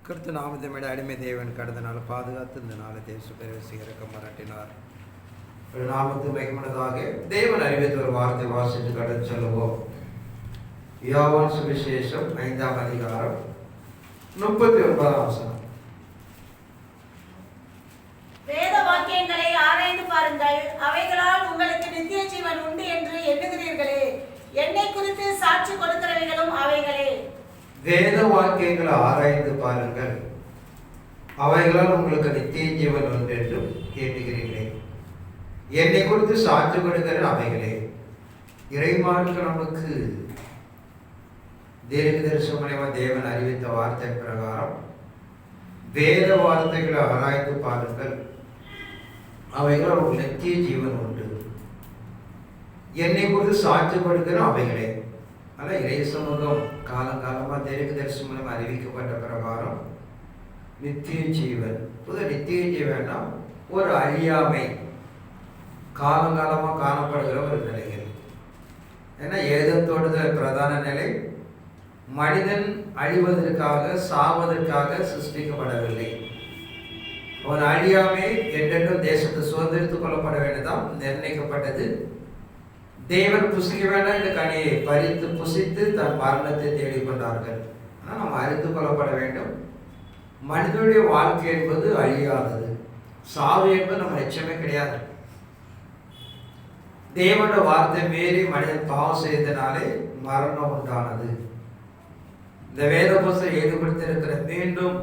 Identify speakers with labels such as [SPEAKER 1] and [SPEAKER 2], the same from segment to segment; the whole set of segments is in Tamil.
[SPEAKER 1] கிறிஸ்து நாமத்தை அடிமை தேவன் கடந்த நாள் பாதுகாத்து இந்த நாளை தேச பிரவேசிக்க மராட்டினார். நாமத்து மகிமனதாக தேவன் அறிவித்த ஒரு வார்த்தை வாசித்து கடந்து சொல்லுவோம். யோவான் சுவிசேஷம் 5ஆம் அதிகாரம் 39ஆம் வசனம்.
[SPEAKER 2] வேத வாக்கியங்களை ஆராய்ந்து பாருங்கள், அவைகளால் உங்களுக்கு நித்திய ஜீவன் உண்டு என்று எண்ணுகிறீர்களே, என்னை குறித்து சாட்சி கொடுக்கிறவைகளும் அவைகளே.
[SPEAKER 1] வேத வாக்கியங்களை ஆராய்ந்து பாருங்கள், அவைகளால் உங்களுக்கு நித்திய ஜீவன் உண்டு என்று எண்ணுகிறீர்களே, என்னை குறித்து சாட்சி கொடுக்கிற அவைகளே. இறைமானுக்கு நமக்கு தீர்க்கதரிசனமாக தேவன் அறிவித்த வார்த்தை பிரகாரம் வேத வார்த்தைகளை ஆராய்ந்து பாருங்கள், அவைகளால் உங்களுக்கு நித்திய ஜீவன் உண்டு, என்னை குறித்து சாட்சி கொடுக்கிற அவைகளே. ஆனால் இறை சமூகம் காலங்காலமாக தீர்க்கதரிசனம் அறிவிக்கப்பட்ட பிரகாரம் நித்திய ஜீவன். நித்திய ஜீவன்னா ஒரு அழியாமை, காலங்காலமாக காணப்படுகிற ஒரு நிலைகள். ஏன்னா ஏதேன் தோட்டத்தில் பிரதான நிலை மனிதன் அழிவதற்காக சாவதற்காக சிருஷ்டிக்கப்படவில்லை. ஒரு அழியாமை என்றென்றும் தேசத்தை சுதந்திரித்துக் கொள்ளப்பட வேண்டியதான் நிர்ணயிக்கப்பட்டது. தேவன் புசிக்க வேண்டாம் இந்த கனியை பறித்து புசித்து தன் மரணத்தை தேடிக்கொண்டார்கள். ஆனால் நாம் அறிந்து கொள்ளப்பட வேண்டும், மனிதனுடைய வாழ்க்கை என்பது அழியாதது, சாவு என்பது நம்ம நிச்சயமே கிடையாது. தேவனுடைய வார்த்தை மீறி மனிதன் பாவம் செய்தனாலே மரணம் உண்டானது. இந்த வேத புஸ்தகம் எழுதி கொடுத்திருக்கிற மீண்டும்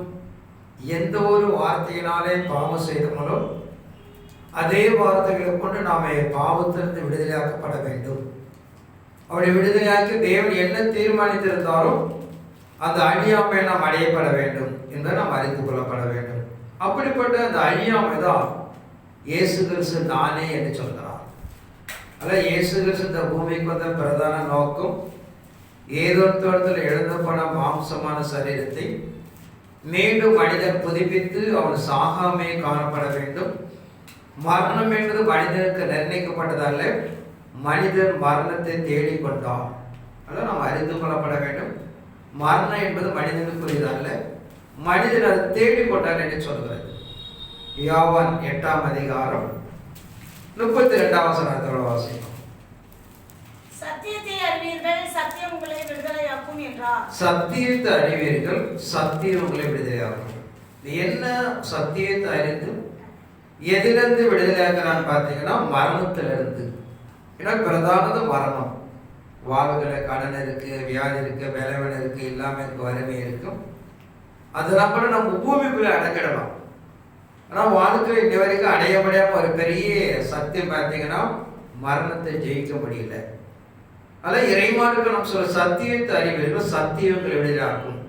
[SPEAKER 1] எந்த ஒரு வார்த்தையினாலே பாவம் செய்தோமோ அதே வார்த்தைகளை கொண்டு நாம பாவத்திலிருந்து விடுதலையாக்கப்பட வேண்டும். அப்படி விடுதலையாக்கி தேவன் என்ன தீர்மானித்திருந்தாலும் அந்த அழியாமை நாம் அடையப்பட வேண்டும் என்பதை நாம் அறிந்து கொள்ளப்பட வேண்டும். அப்படிப்பட்ட அந்த அழியாமை தான் இயேசு கிறிஸ்து நானே என்று சொல்கிறார். அதாவது இயேசு கிறிஸ்து இந்த பூமிக்கு வந்த பிரதான நோக்கம் ஏதேன் தோட்டத்தில் இழந்து போன மாம்சமான சரீரத்தை மீண்டும் மனிதன் புதுப்பித்து அவன் சாகாமே காணப்பட வேண்டும். மரணம் என்பது மனிதனுக்கு நிர்ணயிக்கப்பட்டதல்ல, மனிதன் மரணத்தை தேடிக்கொண்டான். அதான் நாம் அறிந்து கொள்ளப்பட வேண்டும். மரணம் என்பது மனிதனுக்குரியதல்ல, மனிதன் அதை தேடிக்கொண்டான் என்று சொல்கிறது. யோவான் 8ஆம் அதிகாரம் 32ஆம் வசனத்தோட வாசிக்கும்.
[SPEAKER 2] சத்தியத்தை அறிவீர்கள், சத்தியம் உங்களை விடுதலையாக்கும் என்றார்.
[SPEAKER 1] சத்தியத்தை அறிவீர்கள், சத்தியம் உங்களை விடுதலையாக்கும். என்ன சத்தியத்தை அறிந்து எதிலிருந்து விடுதலையாக்கிறான்னு பார்த்தீங்கன்னா மரணத்திலிருந்து. ஏன்னா பிரதானது மரணம். வாழ்வுகளை கடன் இருக்கு, வியாதி இருக்கு, விளைவன் இருக்கு, இல்லாமல் இருக்கு, வறுமை இருக்கும். அதெல்லாம் கூட நம்ம பூமிக்குள்ள அடக்கிடலாம். ஆனால் வாழ்க்கை இன்ன வரைக்கும் அடைய முடியாம ஒரு பெரிய சத்தியம் பார்த்தீங்கன்னா மரணத்தை ஜெயிக்க முடியல. அதான் இறைமானுக்கு நம்ம சொல்ல சத்தியத்தை அறிவீர்கள், சத்தியங்களை விடுதலையாக்கும்.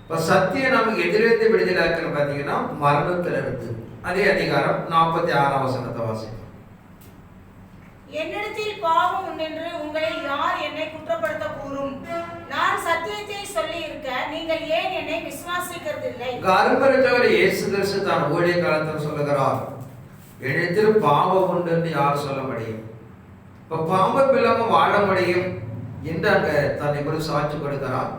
[SPEAKER 1] இப்போ சத்தியம் நமக்கு எதிலிருந்து விடுதலையாக்கணும் பார்த்தீங்கன்னா மரணத்திலிருந்து. அதே அதிகாரம் 46ஆம் வசனத்தை வாசிக்கும்.
[SPEAKER 2] என்னிடத்தில் பாவம் உண்டென்று உங்களில் யார் என்னை குற்றப்படுத்த கூறும்? நான் சத்தியத்தை சொல்லி இருக்க நீங்கள் ஏன் என்னை விசுவாசிக்கிறதில்லை? அரும்பரத்தவர் இயேசு கிறிஸ்து தான் ஊழிய காலத்தில் சொல்லுகிறார், என்னிடத்தில் பாவம் உண்டு என்று யார் சொல்ல முடியும்? இப்போ பாவம் இல்லாம வாழ முடியும் என்று அங்க தன்னை குறித்து சாட்சி கொடுக்கிறார்.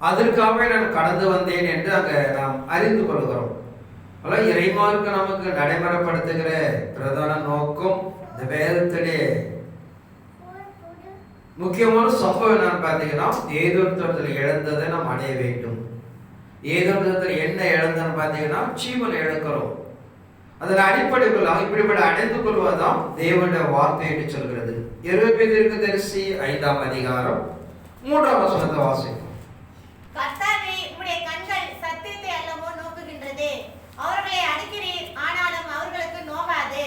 [SPEAKER 2] அதற்காகவே நான் கடந்து வந்தேன் என்று அங்க நாம் அறிந்து கொள்கிறோம். ஆனால் இறைமானுக்கு நமக்கு நடைமுறைப்படுத்துகிற பிரதான நோக்கம் இந்த வேதத்திலே முக்கியமான சம்பவம் என்னன்னு பார்த்தீங்கன்னா ஏதேன் தோட்டத்தில் இழந்ததை நாம் அடைய வேண்டும். ஏதேன் தோட்டத்தில் என்ன இழந்தன்னு பார்த்தீங்கன்னா ஜீவனை இழக்கிறோம். அதில் அடிப்படைக்குள்ள இப்படிப்பட்ட அடைந்து கொள்வதுதான் தேவனுடைய வார்த்தை என்று சொல்கிறது. எரேமியா தீர்க்கதரிசி 5ஆம் அதிகாரம் 3ஆம் வசனத்தை வாசிக்கும்.
[SPEAKER 3] கர்த்தாவே, உம்முடைய கண்கள் சத்தியத்தை அல்லவோ நோக்குகின்றது. அவர்களை அடிக்கிறீர், ஆனாலும் அவர்களுக்கு நோகாது.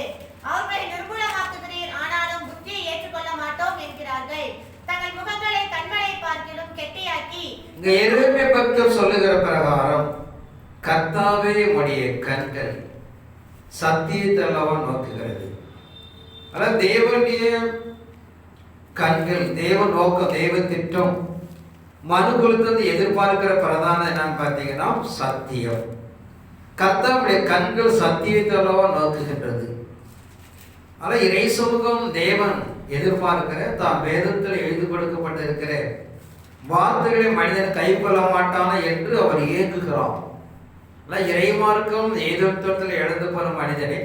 [SPEAKER 3] அவர்களை நிர்மூலமாக்குகிறீர், ஆனாலும் புத்தியை ஏற்றுக்கொள்ள மாட்டோம் என்கிறார்கள். தங்கள் முகங்களை கண்களை பார்க்கிலும் கெட்டியாக்கி.
[SPEAKER 1] இங்க எரேமியா பக்தர் சொல்லுகிற பிரகாரம் கர்த்தாவே உம்முடைய கண்கள் சத்தியத்தை அல்லவோ நோக்குகிறது. அதாவது தேவனுடைய கண்கள், தேவ நோக்கம், தேவ திட்டம் மனுக்குலத்திலிருந்து எதிர்பார்க்கிற பிரதானம் என்னன்னு பார்த்தீங்கன்னா சத்தியம். கர்த்தாவுடைய கண்கள் சத்தியத்தை அல்லவோ நோக்குகின்றது. ஆனால் இறை சமூகம் தேவன் எதிர்பார்க்கிற தான் வேதத்தில் எழுதி கொடுக்கப்பட்டிருக்கிற வார்த்தைகளை மனிதன் கைக்கொள்ள மாட்டானா என்று அவர் ஏங்குகிறார். இறைமார்க்கம் ஏதோத்தில் இழந்து போன மனிதனை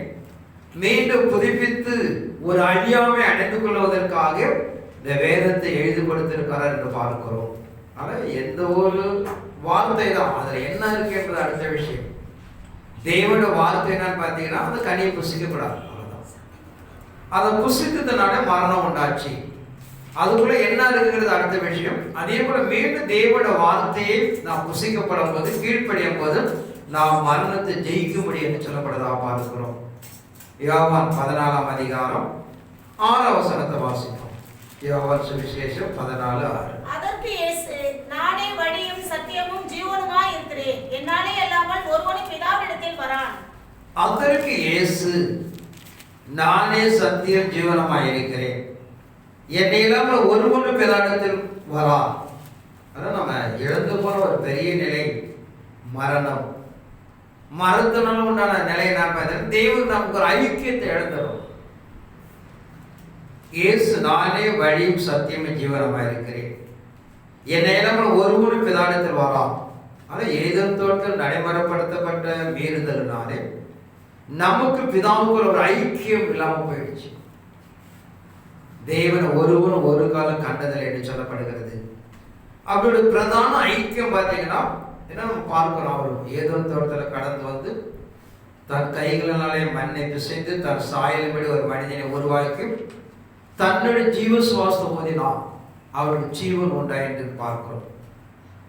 [SPEAKER 1] மீண்டும் புதுப்பித்து ஒரு அழியாமை அடைந்து கொள்வதற்காக இந்த வேதத்தை எழுதி கொடுத்திருக்கிறார் என்று பார்க்கிறோம். ஆனால் எந்த ஒரு வார்த்தை தான், அதில் என்ன இருக்கு என்பது அடுத்த விஷயம். தேவனோட வார்த்தை என்னன்னு பார்த்தீங்கன்னா அந்த கனியை புசிக்கப்படாது, அவ்வளோதான். அதை புசித்ததுனால மரணம் உண்டாச்சு. அதுக்குள்ள என்ன இருக்குங்கிறது அடுத்த விஷயம். அதே போல மீண்டும் தேவனோட வார்த்தையை நாம் புசிக்கப்படும் போது, கீழ்ப்படியும் போது நாம் மரணத்தை ஜெயிக்க முடியும் என்று சொல்லப்படுறதா பார்க்கிறோம். யோவான் 14ஆம் அதிகாரம் 6ஆம் வசனத்தை வாசிப்போம். யோவான் சுவிசேஷம் 14:6.
[SPEAKER 2] அதற்கு இயேசு, நானே வழியும் சத்தியமும் ஜீவனுமாய் இருக்கிறேன், என்னாலே அல்லாமல் ஒருவனும் பிதாவினிடத்தில் வரான்.
[SPEAKER 1] அதற்கு இயேசு, நானே சத்தியம் ஜீவனுமாய் இருக்கிறேன், என்னை இல்லாமல் ஒருவனும் பிதாவினிடத்தில் வரான். அதான் நம்ம இழந்து போன ஒரு பெரிய நிலை மரணம். மரணத்தினால உண்டான நிலையை நான் பார்த்தேன். தேவன் நமக்கு ஒரு ஐக்கியத்தை இழந்துடும். இயேசு, நானே வழியும் சத்தியமும் ஜீவனமாக இருக்கிறேன், என்னை இல்லாமல் ஒருவனும் பிதாவினிடத்தில் வரான். ஆனால் ஏதேன் தோட்டத்தில் நடைமுறைப்படுத்தப்பட்ட மீறுதல்னாலே நமக்கு பிதாவுக்குள்ள ஒரு ஐக்கியம் இல்லாமல் போயிடுச்சு. தேவன் ஒருவனும் ஒரு காலம் கண்டதில்லை என்று சொல்லப்படுகிறது. அவருடைய பிரதான ஐக்கியம் பார்த்தீங்கன்னா என்ன நம்ம பார்க்கிறோம். அவர் ஏதேன் தோட்டத்தில் கடந்து வந்து தன் கைகளினாலே மண்ணை பிசைந்து தன் சாயலின்படி ஒரு மனிதனை உருவாக்கி தன்னுடைய ஜீவ சுவாசத்தை ஊதினார். அவருடைய ஜீவன் உண்டா என்று பார்க்கிறோம்.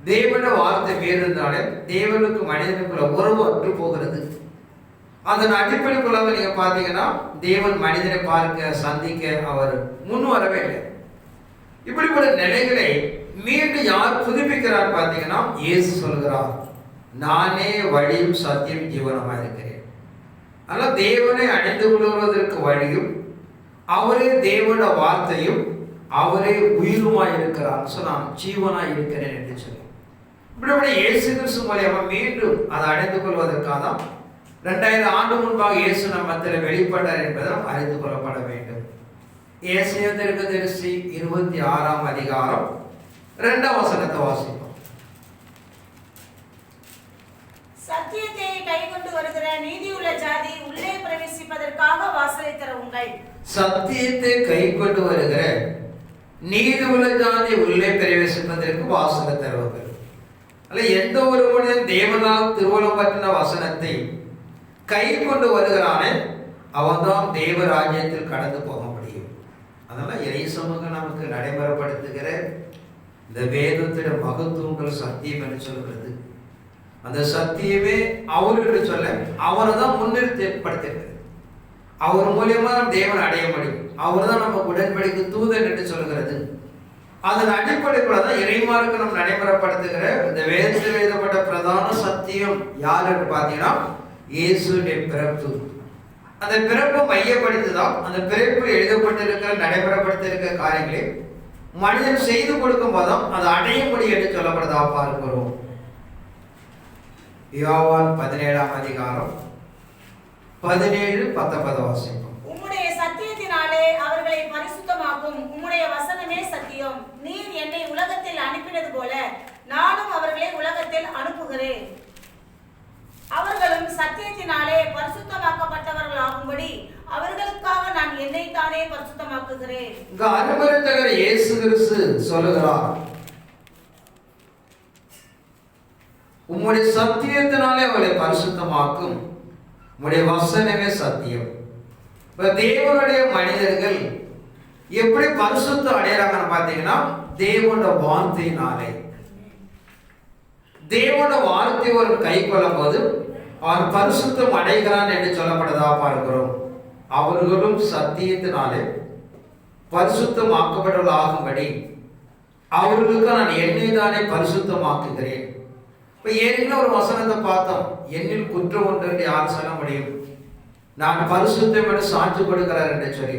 [SPEAKER 1] தேவனுடைய வார்த்தை மீறினாலே தேவனுக்கு மனிதனுக்குள்ள உறவு அற்று போகிறது. அதன் அடிப்படைக்குள்ளாக நீங்க பார்த்தீங்கன்னா தேவன் மனிதனை பார்க்க சந்திக்க அவர் முன் வரவே இல்லை. இப்படிப்பட்ட நிலைகளை மீண்டும் யார் புதுப்பிக்கிறார் பார்த்தீங்கன்னா இயேசு சொல்கிறார், நானே வழியும் சத்தியம் ஜீவனமாக இருக்கிறேன். அதனால தேவனை அடைந்து கொள்வதற்கு வழியும் அவரே தேவனுடைய வார்த்தையும் அவரே உயிருமாய் இருக்கிறார். நான் ஜீவனாய் இருக்கிறேன் என்று சொல்லி இப்படி இயேசு கிறிஸ்து மூலமா மீண்டும் அதை அடைந்து கொள்வதற்காக 2000 ஆண்டு முன்பாக இயேசு நம்ம மத்தியில் வெளிப்பட்டார் என்பதை நாம் அறிந்து கொள்ளப்பட வேண்டும். ஏசாயா தீர்க்கதரிசி 26ஆம் அதிகாரம் 2ஆம் வசனத்தை வாசிப்போம்.
[SPEAKER 2] சத்தியத்தை கைக்கொண்டு வருகிற நீதியுள்ள ஜாதி உள்ளே பிரவேசிப்பதற்காக வாசலை திறவுங்கள்.
[SPEAKER 1] சத்தியத்தை கைக்கொண்டு வருகிற நீதியுள்ள ஜாதி உள்ளே பிரவேசிப்பதற்கு வாசலை திறவுங்கள். அல்ல, எந்த ஒரு மனிதன் தேவனால் திருவள்ளுவம் பற்றின வசனத்தை கை கொண்டு வருகிறானே அவன்தான் தேவ ராஜ்யத்தில் கடந்து போக முடியும். அதனால இறை சமூகம் நமக்கு நடைமுறைப்படுத்துகிற இந்த வேதத்திட மகத்துவங்கள் சத்தியம் என்று சொல்கிறது. அந்த சத்தியமே அவருக்கு சொல்ல அவரை தான் முன்னிறுத்தப்படுத்துகிறது. அவர் மூலியமா நம்ம தேவன் அடைய முடியும். அவர் தான் நம்ம உடன்படிக்கை தூதன் என்று சொல்கிறது. அதன் அடிப்படைக்குள்ள தான் இறைமார்க்கு நம்ம நடைமுறைப்படுத்துகிற இந்த வேதத்தில் எழுதப்பட்ட பிரதான சத்தியம் யார் என்று பார்த்தீங்கன்னா இயேசுடைய பிறப்பு. அந்த பிறப்பை மையப்படுத்திதான் அந்த பிறப்பில் எழுதப்பட்டிருக்கிற நடைமுறைப்படுத்திருக்கிற காரியங்களை மனிதன் செய்து கொடுக்கும் போதும் அது அடைய முடியும் என்று சொல்லப்படுறதா பார்க்கிறோம். யோவான் 17ஆம் அதிகாரம் 17-19 வாசிப்போம்.
[SPEAKER 2] உம்முடைய சத்தியத்தினாலே அவர்களை பரிசுத்தமாக்கும், உம்முடைய வசனமே சத்தியம். நீர் என்னை உலகத்தில் அனுப்பினது போல நானும் அவர்களை உலகத்தில் அனுப்புகிறேன். அவர்களும் சத்தியத்தினாலே பரிசுத்தமாக்கப்பட்டவர்கள் ஆகும்படி அவர்களுக்காக நான் என்னைத்தானே பரிசுத்தமாக்குகிறேன்.
[SPEAKER 1] அருமருந்தகர் இயேசு கிறிஸ்து சொல்லுகிறார், உம்முடைய சத்தியத்தினாலே அவளை பரிசுத்தமாக்கும், உம்முடைய வசனமே சத்தியம். தேவனுடைய மனிதர்கள் எப்படி பரிசுத்தம் அடையறாங்கன்னு பார்த்தீங்கன்னா தேவனுடைய வார்த்தையினாலே. தேவனுடைய வார்த்தை ஒரு கை கொள்ளும் போது அவன் பரிசுத்தம் அடைகிறான் என்று சொல்லப்பட்டதா பார்க்கிறோம். அவர்களும் சத்தியத்தினாலே பரிசுத்தமாக்கப்பட்டவர்களாகும்படி அவர்களுக்கு நான் என்னை தானே பரிசுத்தமாக்குகிறேன். இப்ப ஏற்கனவே ஒரு வசனத்தை பார்த்தோம், என்னில் குற்றம் ஒன்று என்று யார் சொல்ல முடியும், நான் பரிசுத்தம் என்று சாட்சி கொடுக்கிறார் என்று சொல்லி.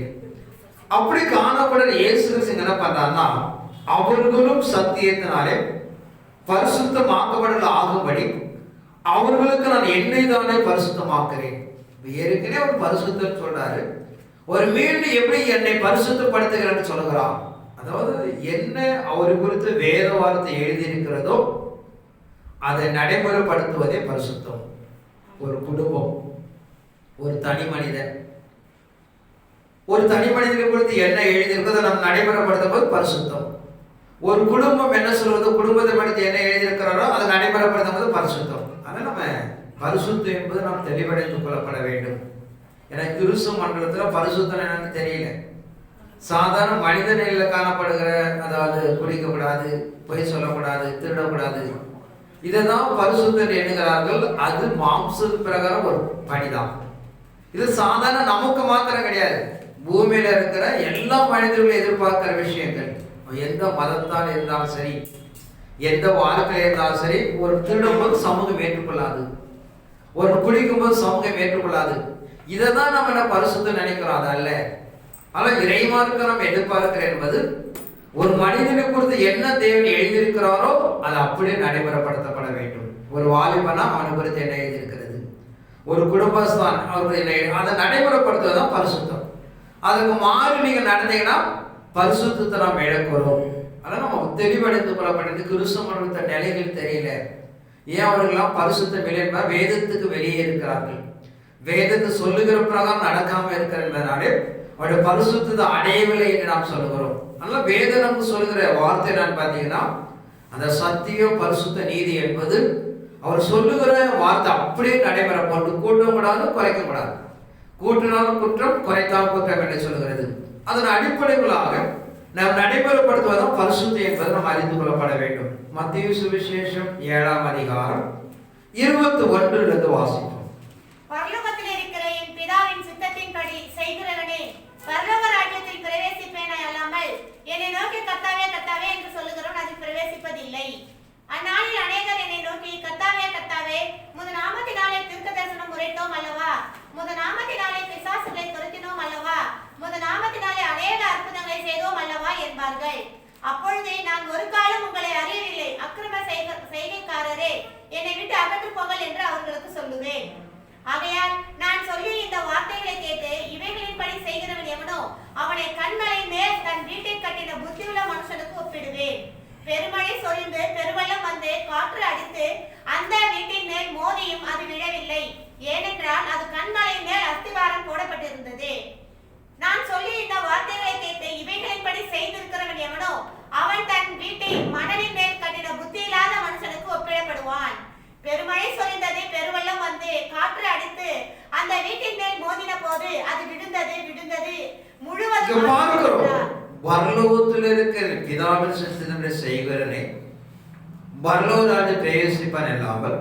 [SPEAKER 1] அப்படி காணப்பட இயேசு கிறிஸ்து என்ன பண்றாருன்னா அவர்களும் சத்தியத்தினாலே பரிசுத்தமாக்கப்படல் ஆகும்படி அவர்களுக்கு நான் என்னை தானே பரிசுத்தமாக்குறேன். ஏற்கனவே ஒரு பரிசுத்தம் சொல்றாரு, ஒரு மீண்டும் எப்படி என்னை பரிசுத்தப்படுத்துகிறேன்னு சொல்லுகிறான். அதாவது என்ன அவர் குறித்து வேத வார்த்தை எழுதியிருக்கிறதோ அதை நடைமுறைப்படுத்துவதே பரிசுத்தம். ஒரு குடும்பம், ஒரு தனி மனிதன், ஒரு தனி மனிதனை குறித்து என்ன எழுதியிருக்கிறதோ நம்ம நடைமுறைப்படுத்தும் போது பரிசுத்தம். ஒரு குடும்பம் என்ன சொல்வது, குடும்பத்தை பற்றி என்ன எழுதியிருக்கிறாரோ அதை நடைமுறைப்படுத்தும் போது பரிசுத்தம். ஆனால் நம்ம பரிசுத்தம் என்பது நாம் தெளிவடைந்து கொள்ளப்பட வேண்டும். ஏன்னா கிறிஸ்து மண்டலத்தில் பரிசுத்தம் என்னன்னு தெரியல. சாதாரண மனித நிலையில் காணப்படுகிற, அதாவது குடிக்கக்கூடாது, பொய் சொல்லக்கூடாது, திருடக்கூடாது, இதை தான் பரிசுத்தம் எண்ணுகிறார்கள். அது மாம்ச பிரகாரம் ஒரு பணிதான். இது சாதாரண நமக்கு மாத்திரம் கிடையாது, பூமியில இருக்கிற எல்லா மனிதர்களும் எதிர்பார்க்கிற விஷயங்கள். எந்த மதத்தால் இருந்தாலும் சரி, எந்த வாழ்க்கையில் இருந்தாலும் சரி, ஒரு திருடும்போது சமூகம் ஏற்றுக்கொள்ளாது, ஒரு குடிக்கும்போது சமூகம் ஏற்றுக்கொள்ளாது. இதை தான் நம்ம என்ன பரிசுத்தம் நினைக்கிறோம், அது அல்ல. ஆனால் இறைமார்க்க நம்ம எதிர்பார்க்கிற என்பது ஒரு மனிதனை குறித்து என்ன தேவன் எழுதியிருக்கிறாரோ அது அப்படியே நடைமுறைப்படுத்தப்பட வேண்டும். ஒரு வாலிபனா அவனை குறித்து என்ன எழுதியிருக்கிறது, ஒரு குடும்பஸ்தான் அவருக்கு என்ன, அதை நடைமுறைப்படுத்துவதுதான் பரிசுத்தம். அதுக்கு மாறி நீங்க நடந்தீங்கன்னா பரிசுத்தத்தை நாம் இழக்கிறோம். அதான் நம்ம தெளிவடைந்து கொள்ளப்பட்டது. கிறிஸ்துவ மண்டலத்த நிலைகள் தெரியல. ஏன் அவர்கள்லாம் பரிசுத்தம் இல்லை என்பார், வேதத்துக்கு வெளியே இருக்கிறார்கள், வேதத்தை சொல்லுகிற பிரகாரம் நடக்காம இருக்கிறதுனாலே அவருடைய பரிசுத்தத்தை அடையவில்லை என்று நாம் சொல்லுகிறோம். அதனால வேதம் நமக்கு சொல்லுகிற வார்த்தை நான் பார்த்தீங்கன்னா, அந்த சத்தியம் பரிசுத்த நீதி என்பது அவர் சொல்லுகிற வார்த்தை அப்படியே நடைபெறப்பட்டு கூட்டவும் கூடாது, குறைக்க கூடாது. கூட்டினாலும் குற்றம், குறைத்தாலும் குற்றம் என்று சொல்லுகிறது. அதன் அடிப்படைகளாக நாம் நடைமுறைப்படுத்துவதும் பரிசுத்தம் என்பதை நாம் அறிந்து கொள்ளப்பட வேண்டும். மத்தேயு சுவிசேஷம் 7ஆம் அதிகாரம் 21 வாசிப்போம்.
[SPEAKER 3] பரலோகத்தில் இருக்கிற என் பிதாவின் சித்தத்தின்படி செய்கிறவனே பரலோக ராஜ்யத்தில் பிரவேசிப்பேனே அல்லாமல் என்னை நோக்கி கர்த்தாவே கர்த்தாவே என்று சொல்லுகிறவன் அதில் பிரவேசிப்பதில்லை. அந்நாளில் அநேகர் என்னை நோக்கி கர்த்தாவே கர்த்தாவே முது நாமத்தினாலே தீர்க்க தரிசனம் உரைத்தோம் அல்லவா, முது நாமத்தினாலே பிசாசுகளை துரத்தினோம் அல்லவா, முது நாமத்தினாலே அநேக அற்புதங்களை செய்தோம் அல்லவா என்பார்கள். அப்பொழுதே நான் ஒரு காலம் உங்களை அறியவில்லை, அக்கிரம செய்கைக்காரரே என்னை விட்டு அகன்று போங்கள் என்று அவர்களுக்கு சொல்லுவேன். ஆகையால் நான் சொல்லி இந்த வார்த்தைகளை கேட்டு இவைகளின்படி செய்கிறவன் எவனோ அவனை கண்மலை மேல் தன் வீட்டை கட்டின புத்தியுள்ள மனுஷனுக்கு ஒப்பிடுவேன். பெருமழை சொரிந்து பெருவெள்ளம் வந்து காற்று அடித்து அந்த வீட்டின் மேல் மோதியும் அது விழவில்லை, ஏனென்றால் அது கண்மலை மேல் அஸ்திவாரம் போடப்பட்டிருந்தது. நான் சொல்லி இந்த வார்த்தைகளை கேட்டு இவைகளின்படி செய்திருக்கிறவன் எவனோ அவன் தன் வீட்டை மணலின் மேல் கட்டின புத்தி இல்லாத மனுஷனுக்கு ஒப்பிடப்படுவான். பெருமழை சொரிந்தது, பெருவெள்ளம் வந்து காற்று அடித்து அந்த வீட்டின் மேல் மோதின போது அது விழுந்தது முழுவதும்.
[SPEAKER 1] பரலோகத்தில் இருக்கிற பிதாவின் சித்தத்தின்படி செய்கிறவனே பரலோக ராஜ்யத்தில் பிரவேசிப்பான் இல்லாமல்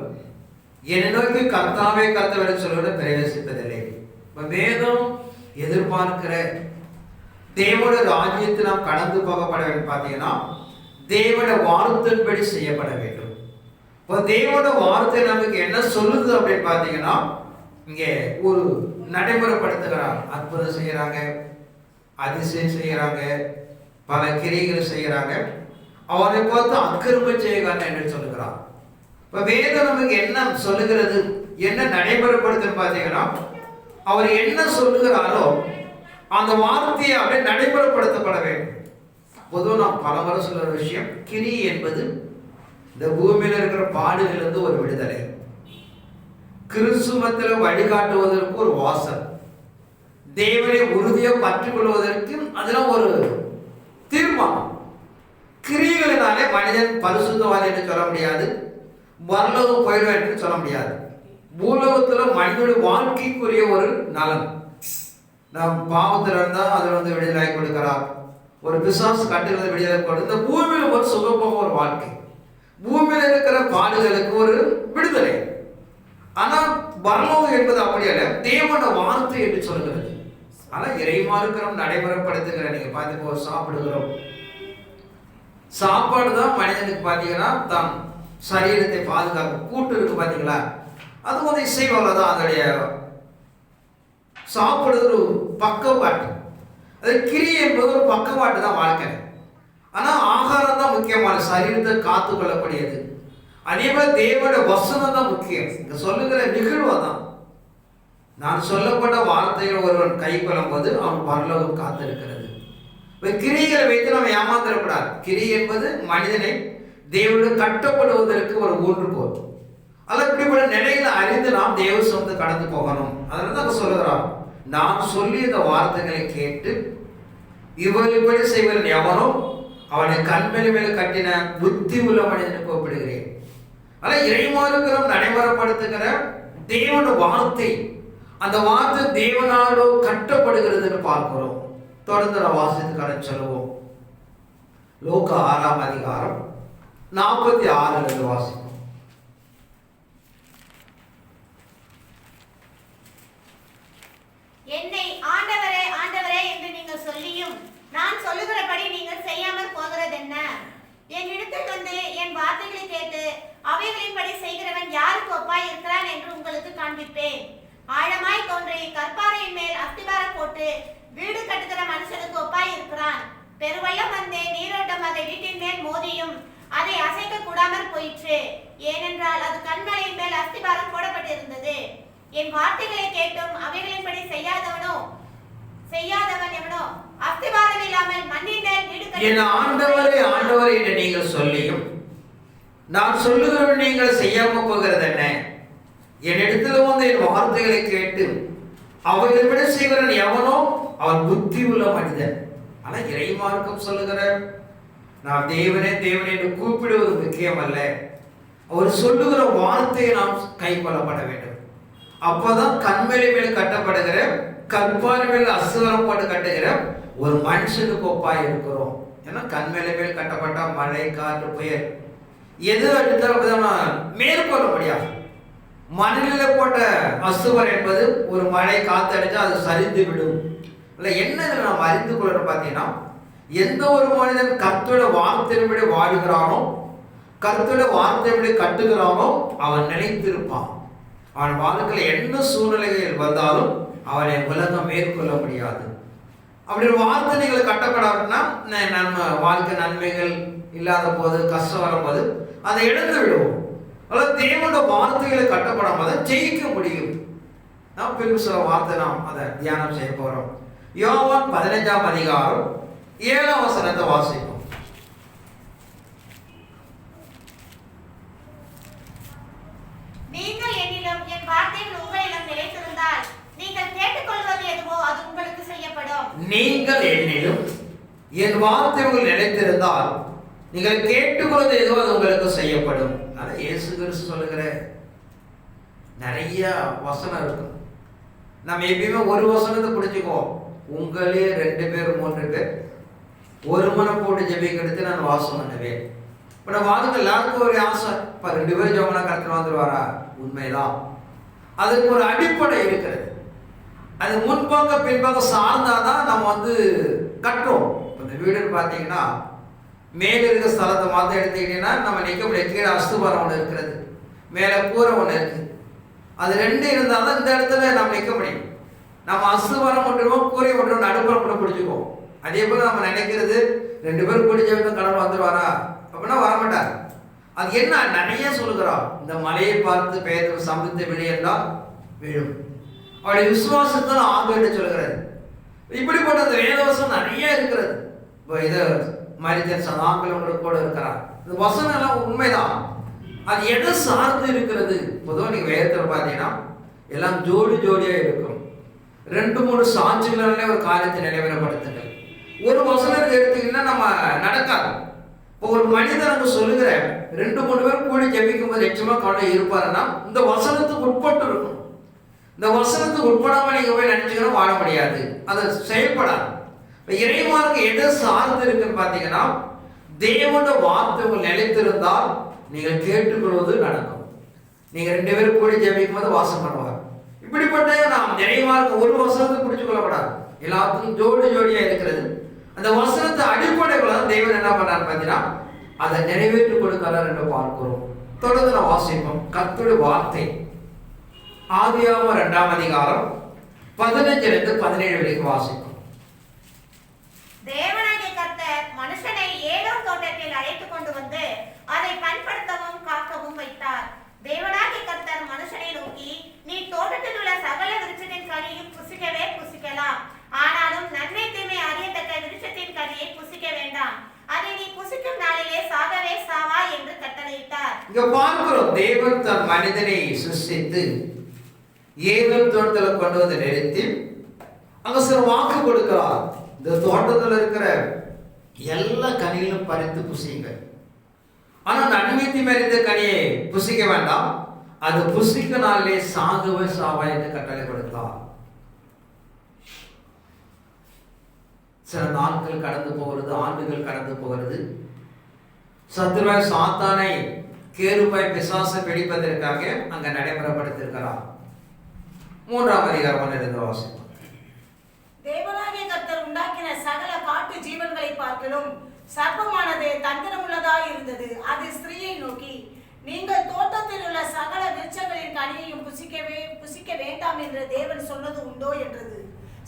[SPEAKER 1] என்னை நோக்கி கர்த்தாவே கர்த்தாவே சொல்வதை பிரவேசிப்பதில்லை. வேதம் எதிர்பார்க்கிற தேவனுடைய ராஜ்யத்தை நாம் கடந்து போகப்பட வேண்டும். பார்த்தீங்கன்னா தேவனுடைய வார்த்தையின்படி செய்யப்பட வேண்டும். இப்போ தேவனுடைய வார்த்தை நமக்கு என்ன சொல்லுது அப்படின்னு பார்த்தீங்கன்னா, இங்கே ஒரு நடைமுறைப்படுத்துகிறார், அற்புதம் செய்யறாங்க, அதிசயம் செய்யறாங்க, பல கிரிகள் செய்யறாங்க, அவரை பார்த்து அக்கிரமம் செய்கிறாங்க என்று சொல்லுகிறார். இப்ப வேதம் நமக்கு என்ன சொல்லுகிறது, என்ன நடைமுறைப்படுத்து பார்த்தீங்கன்னா, அவர் என்ன சொல்லுகிறாரோ அந்த வார்த்தையை அப்படியே நடைமுறைப்படுத்தப்பட வேண்டும். பொதுவாக நாம் பல முறை சொல்ற விஷயம், கிரி என்பது இந்த பூமியில இருக்கிற பாடுகளிலிருந்து ஒரு விடுதலை, கிறிஸ்துவத்தில் வழிகாட்டுவதற்கு ஒரு வாசல், தேவனை உறுதியை பற்றிக் கொள்வதற்கு அதெல்லாம் ஒரு தீர்மானம். கிரிகளினாலே மனிதன் பரிசுத்தவாதி என்று சொல்ல முடியாது, பரலோகம் போயிடுவான் என்று சொல்ல முடியாது. பூலோகத்தில் மனிதனுடைய வாழ்க்கைக்குரிய ஒரு நலன், நாம் பாவத்தில் இருந்தால் அதில் விடுதலை கொடுக்கிறார், ஒரு பிசாசு கட்டுகிறது விடுதலை கொடுத்து, இந்த பூமியில் ஒரு சுகமாக ஒரு வாழ்க்கை, பூமியில் இருக்கிற பாடுகளுக்கு ஒரு விடுதலை. ஆனால் பரலோகம் என்பது அப்படி அல்ல, தேவனுடைய வார்த்தை என்று சொல்கிறது. ஆனால் இறைமார்க்கம் நடைமுறைப்படுத்துகிற, நீங்க பார்த்து சாப்பிடுகிறோம், சாப்பாடு தான் மனிதனுக்கு பார்த்தீங்கன்னா தான் சரீரத்தை பாதுகாக்கும் கூட்டு இருக்கு பார்த்தீங்களா, அது ஒரு இசைவால தான் அதோடைய சாப்பிடுறது ஒரு பக்கவாட்டு, அது கிரி என்பது ஒரு பக்கவாட்டு தான் வாழ்க்கை. ஆனால் ஆகாரம் தான் முக்கியமான, சரீரத்தை காத்து கொள்ளக்கூடியது. அதே மாதிரி தேவனுடைய வசனம் தான் முக்கியம். இங்க சொல்லுகிற நிகழ்வு தான், நான் சொல்லப்பட்ட வார்த்தைகள் ஒருவன் கை கொள்ளும் போது அவன் பரலோகம் காத்திருக்கிறது. கிரிகளை வைத்து நம்ம ஏமாந்திரக்கூடாது. கிரி என்பது மனிதனை தேவனுடன் கட்டப்படுவதற்கு ஒரு ஊன்றுகோல். அல்ல இப்படிப்பட்ட நிலையில அறிந்து நாம் தேவ சொந்த கடந்து போகணும். அதனால தான் சொல்லுகிறான், நான் சொல்லி இந்த வார்த்தைகளை கேட்டு இவர்படி செய்வன் எவனோ அவனை கண்மணி மேல் கட்டின புத்தி உள்ளவன் என்று கூப்பிடுகிறேன். ஆனால் இறைமார்க்கம் நடைமுறைப்படுத்துகிற தேவனோட வார்த்தை, அந்த வார்த்தை தேவனாலோ கட்டப்படுகிறதுன்னு பார்க்கிறோம். தொடர்ந்து நான் வாசித்து கடந்து சொல்லுவோம். லூக்கா 6ஆம் அதிகாரம் 46 வாசிப்போம்.
[SPEAKER 3] என்னை ஆண்டவரே ஆண்டவரே என்று நீங்கள் சொல்லியும் நான் சொல்லுகிறபடி நீங்கள் செய்யாமல் போகிறது என்ன? என் இடத்தில் வந்து என் வார்த்தைகளை கேட்டு அவைகளின்படி செய்கிறவன் யாருக்கு ஒப்பாய் இருக்கிறான் என்று உங்களுக்கு காண்பிப்பேன். ஆழமாய் தோன்றி கற்பாறையின் மேல் அஸ்திபாரம் போட்டு வீடு கட்டுகிற மனுஷனுக்கு ஒப்பாய் இருக்கிறான். பெருவெள்ளம் வந்து நீரோட்டம் அதை வீட்டின் மேல் மோதியும் அதை அசைக்க கூடாமற் போயிற்று. ஏனென்றால் அது கண்மலையின் மேல் அஸ்திபாரம் போடப்பட்டிருந்தது. என் வார்த்தைகளை கேட்டும் அவைகளின்படி செய்யாதவன் எவனோ அஸ்திபாரம் இல்லாமல் மண்ணின் மேல் வீடு கட்டி,
[SPEAKER 1] என் ஆண்டவரே ஆண்டவரே என்று நீங்கள் சொல்லியும் நான் சொல்லுகிறவன் நீங்கள் செய்யாம போகிறது என்ன? என் இடத்துல வந்து என் வார்த்தைகளை கேட்டு அவைகளின்படி செய்கிறவன் எவனோ அவன் புத்தி உள்ள மனிதன். ஆனா இறைமார்க்கம் சொல்லுகிற நாம் தேவனே தேவனே என்று கூப்பிடுவது முக்கியம் அல்ல, அவர் சொல்லுகிற வார்த்தையை நாம் கைக்கொள்ளப்பட வேண்டும். அப்பதான் கண்மலை மேல் கட்டப்படுகிற கற்பாறை மேல் அசுவரம் போட்டு கட்டுகிற ஒரு மனுஷனுக்கு ஒப்பாய் இருக்கிறோம். ஏன்னா கண்மலை மேல் கட்டப்பட்ட மழை காற்று புயல் எது அடித்தாலும் மேற்கொள்ள முடியாது. மண்ணில் போட்ட அசுவர் என்பது ஒரு மழை காத்து அடிச்சா அது சரிந்து விடும். இல்லை என்ன நாம் அறிந்து கொள்ளணும் பார்த்தீங்கன்னா, எந்த ஒரு மனிதன் கர்த்தரோட வார்த்தையின்படி வாழ்கிறானோ கர்த்தரோட வார்த்தையின்படி கட்டுகிறானோ அவன் நினைத்திருப்பான். அவன் வாழ்க்கையில் என்ன சூழ்நிலைகள் வந்தாலும் அவனை உலகம் மேற்கொள்ள முடியாது. அப்படி வார்த்தைகளை கட்டப்படாதுன்னா நம்ம வாழ்க்கை நன்மைகள் இல்லாத போது கஷ்டம் வரும்போது அதை இழந்து விடுவோம். அதாவது தேவனோட வார்த்தைகளை கட்டப்படாம அதை ஜெயிக்க முடியும். நாம் பின்பு சில வார்த்தை நாம் அதை தியானம் செய்ய போறோம். யோவான் 15ஆம் அதிகாரம் 7ஆம் வசனத்தை வாசிப்போம்.
[SPEAKER 3] நீங்கள் என்னிலும் என் வார்த்தைகள் உங்களிடம் நிலைத்திருந்தால் நீங்கள் கேட்டுக்கொள்வது எதுவோ அது உங்களுக்கு செய்யப்படும்.
[SPEAKER 1] நீங்கள் என்னிலும் என் வார்த்தைகள் நிலைத்திருந்தால் நீங்கள் கேட்டுக்கொள்வது எதுவோ அது உங்களுக்கு செய்யப்படும். அதான் இயேசு கிறிஸ்து சொல்லுகிற நிறைய வசனம் இருக்கும். நம்ம எப்பயுமே ஒரு வசனத்தை பிடிச்சிக்குவோம். உங்களே 2 பேர் 3 பேர் ஒரு மனம் போட்டு ஜெபிக்கிறது நான் வாசம் பண்ணுவேன். இப்போ நம்ம வாழ்க்கை எல்லாருக்கும் ஒரு ஆசை, இப்போ 2 பேர் ஜெபனா கருத்து வந்துருவாரா? உண்மைதான். அதுக்கு ஒரு அடிப்படை இருக்கிறது. அது முன்பக்கம் பின்பக்கம் சார்ந்தாதான் நம்ம வந்து கட்டுறோம். இந்த வீடுன்னு பார்த்தீங்கன்னா மேலே இருக்கிற ஸ்தலத்தை மாற்ற எடுத்துக்கிட்டீங்கன்னா நம்ம நிற்க முடியாது. கீழே அஸ்துபாரம் ஒன்று இருக்கிறது, மேலே கூரை ஒன்று இருக்குது. அது 2 இருந்தால் தான் இந்த இடத்துல நம்ம நிற்க முடியும். நம்ம அஸ்துபாரம் ஒன்றுவோம், கூரை ஒன்று நடுப்புறம் கூட பிடிச்சிக்குவோம். அதே போல் நம்ம நினைக்கிறது 2 பேர் பிடிச்சவங்க கடவுள் வந்துடுவாரா அப்படின்னா வரமாட்டார். அது என்ன நிறைய சொல்லுகிறோம். இந்த மலையை பார்த்து பெயர் சமைத்து விழி என்றால் விழும். அவருடைய விசுவாசத்தால் ஆகும் என்று சொல்கிறது. இப்படிப்பட்ட அந்த வேதவசம் நிறைய இருக்கிறது. இப்போ இது மரித்தன் சதாங்களவங்களுக்கு கூட இருக்கிறார். இந்த வசனம் எல்லாம் உண்மைதான். அது எதை சார்ந்து இருக்கிறது? பொதுவாக நீங்கள் வேதத்தில் பார்த்தீங்கன்னா எல்லாம் ஜோடி ஜோடியாக இருக்கும். 2-3 சாட்சிகளாலே ஒரு காரியத்தை நிறைவேறப்படுத்துங்கள். ஒரு வசனத்தை எடுத்தீங்கன்னா நம்ம நடக்காது. இப்போ ஒரு மனிதன் அங்கே சொல்லுகிற 2-3 பேர் கூடி ஜெபிக்கும் போது நிச்சயமாக கவலை இருப்பாருன்னா இந்த வசனத்துக்கு உட்பட்டு இருக்கும். இந்த வசனத்துக்கு உட்படாமல் நீங்கள் போய் நினைச்சுக்கணும் வாழ முடியாது, அது செயல்படாது. இறைமார்க்கு எதை சார்ந்து இருக்குன்னு பார்த்தீங்கன்னா தேவனோட வார்த்தை உங்கள் நிலைத்திருந்தால் நீங்கள் கேட்டுக்கொள்வது நடக்கும். நீங்கள் 2 பேரும் கூடி ஜெபிக்கும் போது வாசம் பண்ணுவார். இப்படிப்பட்ட நாம் இறைமார்க்கு ஒரு வசனத்தை பிடிச்சு கொள்ளக்கூடாது. எல்லாத்துக்கும் ஜோடி ஜோடியா இருக்கிறது. அந்த வசனத்தை அடிப்படைகளை தேவன் என்ன பண்ணார் பார்த்தீங்கன்னா அதை நிறைவேற்றி கொடுக்கிறார் என்று பார்க்கிறோம். தொடர்ந்து நான் வாசிப்போம். கர்த்தருடைய வார்த்தை ஆதியாகமம் 2ஆம் அதிகாரம் 15 17 வரைக்கும் வாசிப்போம்.
[SPEAKER 3] தேவனாகிய கர்த்தர் மனுஷனை ஏதோம் தோட்டத்தில் அழைத்துக் கொண்டு வந்து அதை பண்படுத்தவும் காக்கவும் வைத்தார். தேவனாகிய கர்த்தர் மனுஷனை நோக்கி, நீ தோட்டத்தில் உள்ள சகல விருட்சத்தின் கனியும் புசிக்கவே புசிக்கலாம், ஆனாலும் நன்மை தீமை அறியத்தக்க விருட்சத்தின் கனியை புசிக்க வேண்டாம், அதை நீ புசிக்கும் நாளிலே சாகவே சாவா என்று கட்டளையிட்டார்.
[SPEAKER 1] இங்க பார்க்கிறோம், தேவன் தன் மனிதனை சிருஷ்டித்து ஏதேன் தோட்டத்துல கொண்டு வந்து நிறுத்தி அங்க சில வாக்கு கொடுக்கிறார். இந்த தோட்டத்துல இருக்கிற எல்லா கனிகளும் பறித்து புசிங்க, ஆனா நன்மை தீமை அறிந்த கனியை புசிக்க வேண்டாம், அது புசிக்க நாளிலே சாகவே சாவா என்று கட்டளை கொடுத்தார். சில நாட்கள் கடந்து போகிறது, ஆண்டுகள் கடந்து போகிறது. சத்துருவாய் சாத்தானை கேருபாய் பிசாசை பிடிப்பதற்காக அங்க நடைமுறைப்படுத்திருக்கிறார். 3ஆம் அதிகாரம் இருந்து வாசிப்போம்.
[SPEAKER 2] தேவனாகிய கர்த்தர் உண்டாக்கின சகல காட்டு ஜீவன்களை பார்க்கிலும் சர்ப்பமானது தந்திரமுள்ளதாய் இருந்தது. அது ஸ்திரீயை நோக்கி, நீங்கள் தோட்டத்தில் உள்ள சகல விருட்சங்களின் கனியையும் புசிக்க வேண்டாம் என்று தேவன் சொன்னது உண்டோ என்றது.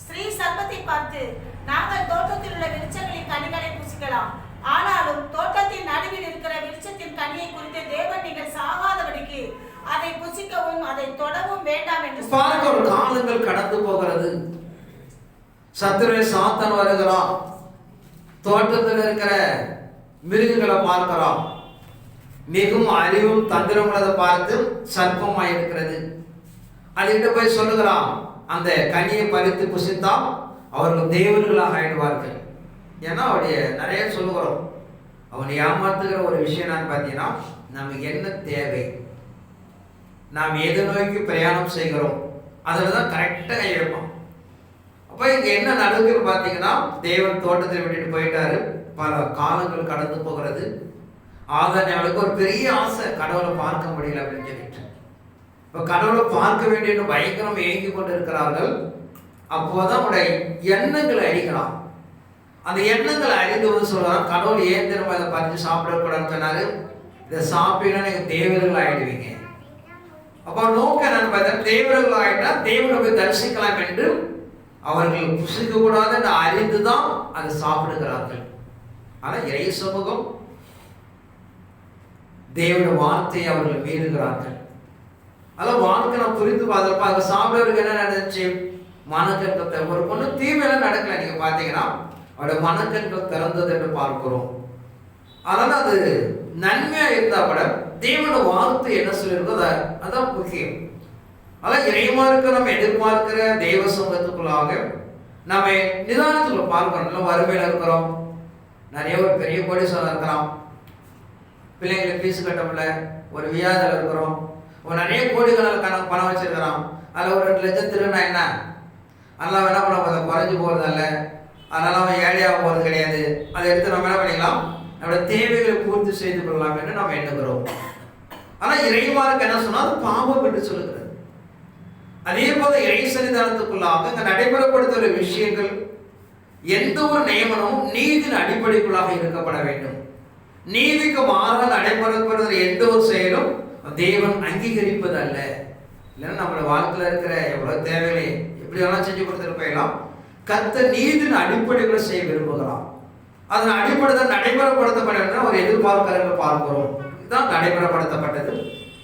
[SPEAKER 2] ஸ்திரீ சர்ப்பத்தை பார்த்து, நாங்கள் தோட்டத்தில் உள்ள விருட்சங்களின் கனிகளை புசிக்கலாம், ஆனாலும் தோட்டத்தின் நடுவில் இருக்கிற விருட்சத்தின் கனியை குறித்து தேவன் நீங்கள் சாகாதபடிக்கு அதை புசிக்கவும் அதை தொடவும் வேண்டாம் என்று
[SPEAKER 1] சொன்னார். காலங்கள் கடந்து போகிறது. சத்துருவை சாத்தான் வருகிறான். தோட்டத்தில் இருக்கிற மிருகங்களை பார்க்கிறான். மிகவும் அறிவும் தந்திரம் உள்ளதை பார்த்து சர்ப்பமாய் இருக்கிறது. அதுகிட்ட போய் சொல்லுகிறான், அந்த கனியை பறித்து புசித்தால் அவர்கள் தேவர்களாக ஆயிடுவார்கள். ஏன்னா அவருடைய நிறைய சொல்லுகிறோம். அவனை ஏமாத்துகிற ஒரு விஷயம் நான் பார்த்தீங்கன்னா, நமக்கு என்ன தேவை, நாம் எதை நோக்கி பிரயாணம் செய்கிறோம், அதில் தான் கரெக்டாக கை வைப்போம். அப்போ இங்கே என்ன நடக்குதுன்னு பார்த்தீங்கன்னா, தேவன் தோட்டத்தை விட்டுட்டு போயிட்டாரு. பல காலங்கள் கடந்து போகிறது. ஆதானியாளுக்கு ஒரு பெரிய ஆசை, கடவுளை பார்க்க முடியல அப்படின்னு சொல்லிட்டு. இப்போ கடவுளை பார்க்க வேண்டிய பயங்கரம் ஏங்கி கொண்டு இருக்கிறார்கள். அப்போதான் அவருடைய எண்ணங்களை அழிக்கலாம். அந்த எண்ணங்களை அறிந்து வந்து சொல்றான், கடவுள் ஏன் திரும்ப அதை பறித்து சாப்பிடக்கூடாதுன்னு சொன்னாரு, இதை சாப்பிட்டீங்கன்னா நீங்க தேவர்கள் ஆயிடுவீங்க. அப்போ நோக்கம் என்னன்னு பார்த்தா, தேவர்கள் ஆயிட்டா தேவனை போய் தரிசிக்கலாம் என்று அவர்கள் புசிக்க கூடாது என்று அறிந்துதான் அதை சாப்பிடுகிறார்கள். ஆனா இறை சமூகம் தேவனுடைய வார்த்தையை அவர்கள் மீறுகிறார்கள். அதான் வாழ்க்கை நான் புரிந்து பார்த்தப்ப அதை சாப்பிடுறதுக்கு என்ன நடந்துச்சு, மனக்கண்களை ஒரு பொண்ணு தீமையெல்லாம் நடக்கல. நீங்க பாத்தீங்கன்னா அவருடைய மனக்கண்கள் திறந்தது என்று பார்க்கிறோம். அதனால அது நன்மையா இருந்தா கூட தேவனுடைய வார்த்தை என்ன சொல்லியிருக்கோ அதான் முக்கியம். அதான் இறைமார்க்க நம்ம எதிர்பார்க்கிற தெய்வ சமூகத்துக்குள்ளாக நம்ம நிதானத்துக்குள்ள பார்க்கிறோம். நல்லா வறுமையில இருக்கிறோம், நிறைய ஒரு பெரிய கோடீஸ்வரன் இருக்கிறோம், பிள்ளைங்களுக்கு ஃபீஸ் கட்ட முடியல, ஒரு வியாதியில் இருக்கிறோம், ஒரு நிறைய கோடிகள் கணக்கு பணம் வச்சிருக்கிறோம். அதில் ஒரு 2 லட்சம் திருநா என்ன அதெல்லாம் என்ன பண்ண போதும், குறைஞ்சி போகிறதில்ல, அதனால அவன் ஏழையாக போகிறது கிடையாது. அதை எடுத்து நம்ம என்ன பண்ணிக்கலாம், நம்மளோட தேவைகளை பூர்த்தி செய்து கொள்ளலாம் என்று நம்ம எண்ணுகிறோம். ஆனால் இறைவாருக்கு என்ன சொன்னால் அது பாவம் என்று சொல்லுகிறது. அதே போல இறை சன்னிதானத்துக்குள்ளாக இங்கே நடைமுறைப்படுத்துகிற விஷயங்கள் எந்த ஒரு நியமனமும் நீதியின் அடிப்படைக்குள்ளாக இருக்கப்பட வேண்டும். நீதிக்கு மாறாக நடைமுறைப்படுத்துகிற எந்த ஒரு செயலும் தேவன் அங்கீகரிப்பது அல்ல. இல்லைன்னா நம்மளோட வாழ்க்கையில் இருக்கிற எவ்வளவு தேவைகளை எப்படி வேணாலும் செஞ்சு கொடுத்துட்டு போயிடலாம். கர்த்தர் நீதியின் அடிப்படைகளை செய்ய விரும்புகிறான். அதன் அடிப்படை தான் நடைமுறைப்படுத்தப்பட வேண்டும் ஒரு எதிர்பார்க்கிறத பார்க்கிறோம். இதுதான் நடைமுறைப்படுத்தப்பட்டது.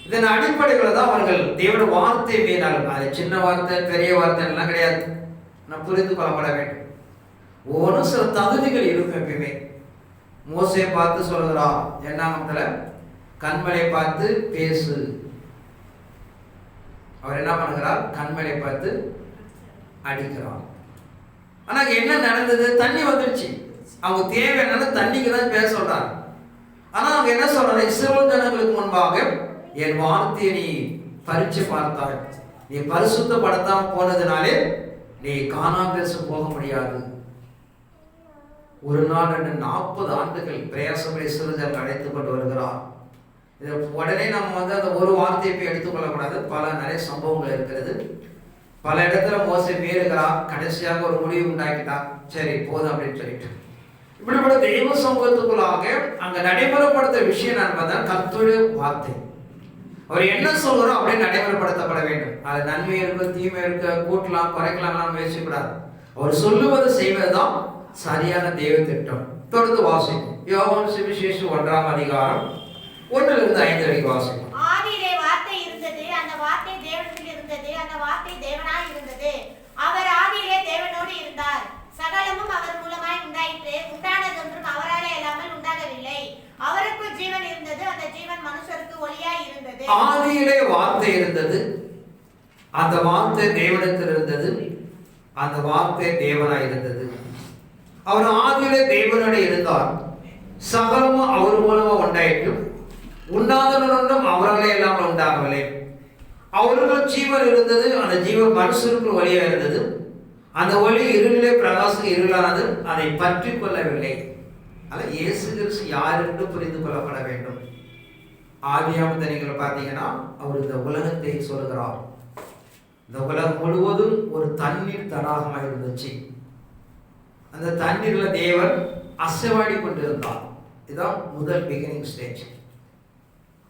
[SPEAKER 1] இதன் அடிப்படைகளை தான் அவர்கள் தேவனுடைய வார்த்தை மீறார்கள். அது சின்ன வார்த்தை பெரிய வார்த்தை எல்லாம் கிடையாது, நான் புரிந்து கொள்ளப்பட வேண்டும். ஒரு சில தகுதிகள் இருக்கும். எப்பயுமே மோசே பார்த்து சொல்லுகிறான், என்னாமத்துல கண்மலை பார்த்து பேசு. அவர் என்ன பண்ணுகிறார், கண்மலை பார்த்து அடிக்கிறார். ஆனா என்ன நடந்தது, தண்ணி வந்துருச்சு. அவங்க தேவை என்னன்னா தண்ணிக்கு தான் பேச சொல்றாங்க. ஆனா அவங்க என்ன சொல்றாங்க, இஸ்ரவேல் ஜனங்களுக்கு முன்பாக என் வார்த்தையை நீ பரிச்சு பார்த்தாய், நீ பரிசுத்தப்படுத்தாம போனதுனாலே நீ கானான் தேசம் போக முடியாது. ஒரு நாள் 40 ஆண்டுகள் பிரயாசப்படி இஸ்ரவேல் அழைத்துக் கொண்டு வருகிறார். இதை உடனே நம்ம அந்த ஒரு வார்த்தையை போய் எடுத்துக்கொள்ளக்கூடாது. பல நிறைய சம்பவங்கள் இருக்கிறது. பல இடத்துல மோசே மீறுகிறான், கடைசியாக ஒரு முடிவு உண்டாக்கிட்டான், சரி போதும் அப்படின்னு சொல்லிட்டு. இப்படிப்பட்ட தெய்வ சமூகத்துக்குள்ளாக அங்க நடைமுறைப்படுத்த விஷயம் நான் பார்த்தா கர்த்தருடைய வார்த்தை. அவர் என்ன சொல்கிறோம் அப்படியே நடைமுறைப்படுத்தப்பட வேண்டும். அது நன்மை இருக்கு, தீமை இருக்கு, கூட்டலாம் குறைக்கலாம் முயற்சிக்கூடாது. அவர் சொல்லுவது செய்வதுதான் சரியான தெய்வ திட்டம். தொடர்ந்து வாசிக்கும். யோவான் சுவிசேஷம் 1ஆம் அதிகாரம் 1லிருந்து 5 வரைக்கும் வாசிக்கும்.
[SPEAKER 3] ஆதியிலே வார்த்தை இருந்தது, அந்த வார்த்தை தேவனிடத்தில் இருந்தது, அந்த வார்த்தை தேவனாய் இருந்தது. அவர் ஆதியிலே தேவனோடு இருந்தார். சகலமும் அவர் மூலமாய் உண்டாயிற்று. உண்டானதொன்றும் அவராலே இல்லாமல் உண்டாகவில்லை. அவருக்குள் ஜீவன் இருந்தது, அந்த ஜீவன் மனுஷருக்கு ஒளியாய் இருந்தது.
[SPEAKER 1] ஆதியிலே வார்த்தை இருந்தது, அந்த வார்த்தை தேவனிடத்தில் இருந்தது, அந்த வார்த்தை தேவனாய் இருந்தது. அவர் ஆதியிலே தேவனோட இருந்தார், சகலமும் அவர் மூலமா உண்டாயிற்று, உண்டாதவனும் அவர்களே எல்லாம் உண்டாகவில்லை. அவர்கள் ஜீவன் இருந்தது, அந்த ஜீவன் மனுஷருக்கு ஒளியா இருந்தது, அந்த ஒளி இருளிலே பிரகாசம் இருளானது, அதை பற்றி கொள்ளவில்லை. அதான் இயேசு கிறிஸ்து யார் என்று புரிந்து கொள்ளப்பட வேண்டும். ஆதியாகமத்தை நீங்கள் பார்த்தீங்கன்னா அவர் இந்த உலகத்தை சொல்கிறார். இந்த உலகம் முழுவதும் ஒரு தண்ணீர் தடாகமாக இருந்துச்சு. அந்த தண்ணீர்ல தேவன் அசைவாடி கொண்டிருந்தார். இதுதான் முதல் பிகினிங் ஸ்டேஜ்.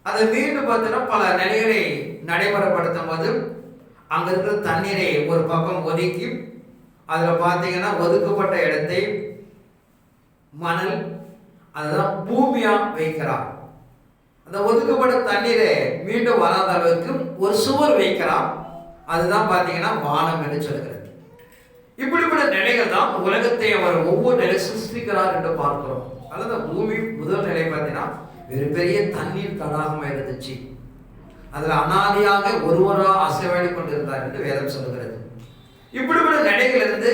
[SPEAKER 1] அதை மீண்டும் பார்த்தீங்கன்னா பல நிலைகளை நடைமுறைப்படுத்தும் போது அங்க இருக்கிற தண்ணீரை ஒரு பக்கம் ஒதுக்கி அதுல பார்த்தீங்கன்னா ஒதுக்கப்பட்ட இடத்தை மணல், அதுதான் பூமியா வைக்கிறார். அந்த ஒதுக்கப்பட்ட தண்ணீரை மீண்டும் வராத அளவுக்கு ஒரு சுவர் வைக்கிறார். அதுதான் பார்த்தீங்கன்னா வானம் என்று சொல்கிறது. இப்படிப்பட்ட நிலைகள் தான் உலகத்தை அவர் ஒவ்வொரு நிலை சிருஷ்டிக்கிறார் என்று பார்க்கிறோம். அல்லது பூமி முதல் நிலை பார்த்தீங்கன்னா ஒரு பெரிய தண்ணீர் தடாகமாக இருந்துச்சு. அதுல அனாதியாக ஒருவரா அசைவாடி கொண்டிருந்தார் என்று வேதம் சொல்லுகிறது. இப்படிப்பட்ட நிலைகளிலிருந்து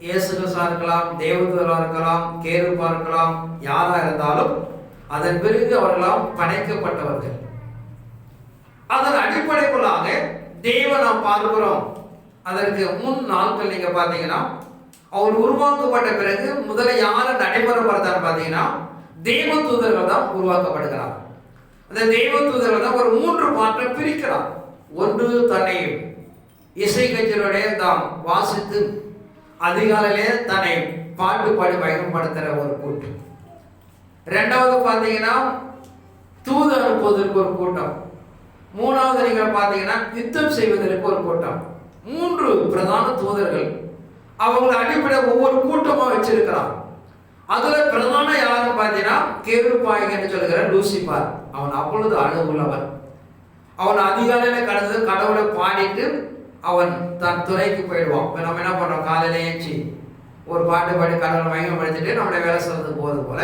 [SPEAKER 1] இயேசு கிறிஸ்துவா இருக்கலாம், தேவதூதரா இருக்கலாம், கேருபா இருக்கலாம், யாரா இருந்தாலும் அதன் பிறகு அவர்களாம் படைக்கப்பட்டவர்கள். அதன் அடிப்படைக்குள்ளாக தேவன் நாம் பார்க்கிறோம். அதற்கு முன் நாட்கள் நீங்க பாத்தீங்கன்னா அவர் உருவாக்கப்பட்ட பிறகு முதல்ல யாரை நடைமுறைப்படுத்தார் பார்த்தீங்கன்னா தேவ தூதர்கள் தான் உருவாக்கப்படுகிறார். அந்த தெய்வ தூதர்கள் தான் ஒரு 3 பாட்டை பிரிக்கிறார். ஒன்று தன்னை இசை கச்சேரியோடைய தாம் வாசித்து அதிகாலையிலே தன்னை பாட்டு பாடி பயன்படுத்துகிற ஒரு கூட்டம். ரெண்டாவது பார்த்தீங்கன்னா தூது அனுப்புவதற்கு ஒரு கூட்டம். மூணாவது நீங்கள் பார்த்தீங்கன்னா யுத்தம் செய்வதற்கு ஒரு கூட்டம். 3 பிரதான தூதர்கள் அவங்களை அடிப்படை ஒவ்வொரு கூட்டமா வச்சிருக்கிறான். அதுல பிரதான யாரும் பார்த்தீங்கன்னா கேருபாய் என்று சொல்லுகிற லூசிபர். அவன் அப்பொழுது அழகுள்ளவன். அவன் அதிகாலையில கடந்து கடவுளை பாடிட்டு அவன் தன் துறைக்கு போயிடுவான். இப்போ நம்ம என்ன பண்றோம், காலையில ஏஞ்சி ஒரு பாட்டு பாடி கடவுளை மயங்கப்படுத்திட்டு நம்மளுடைய வேலை செய்யறதுக்கு போவது போல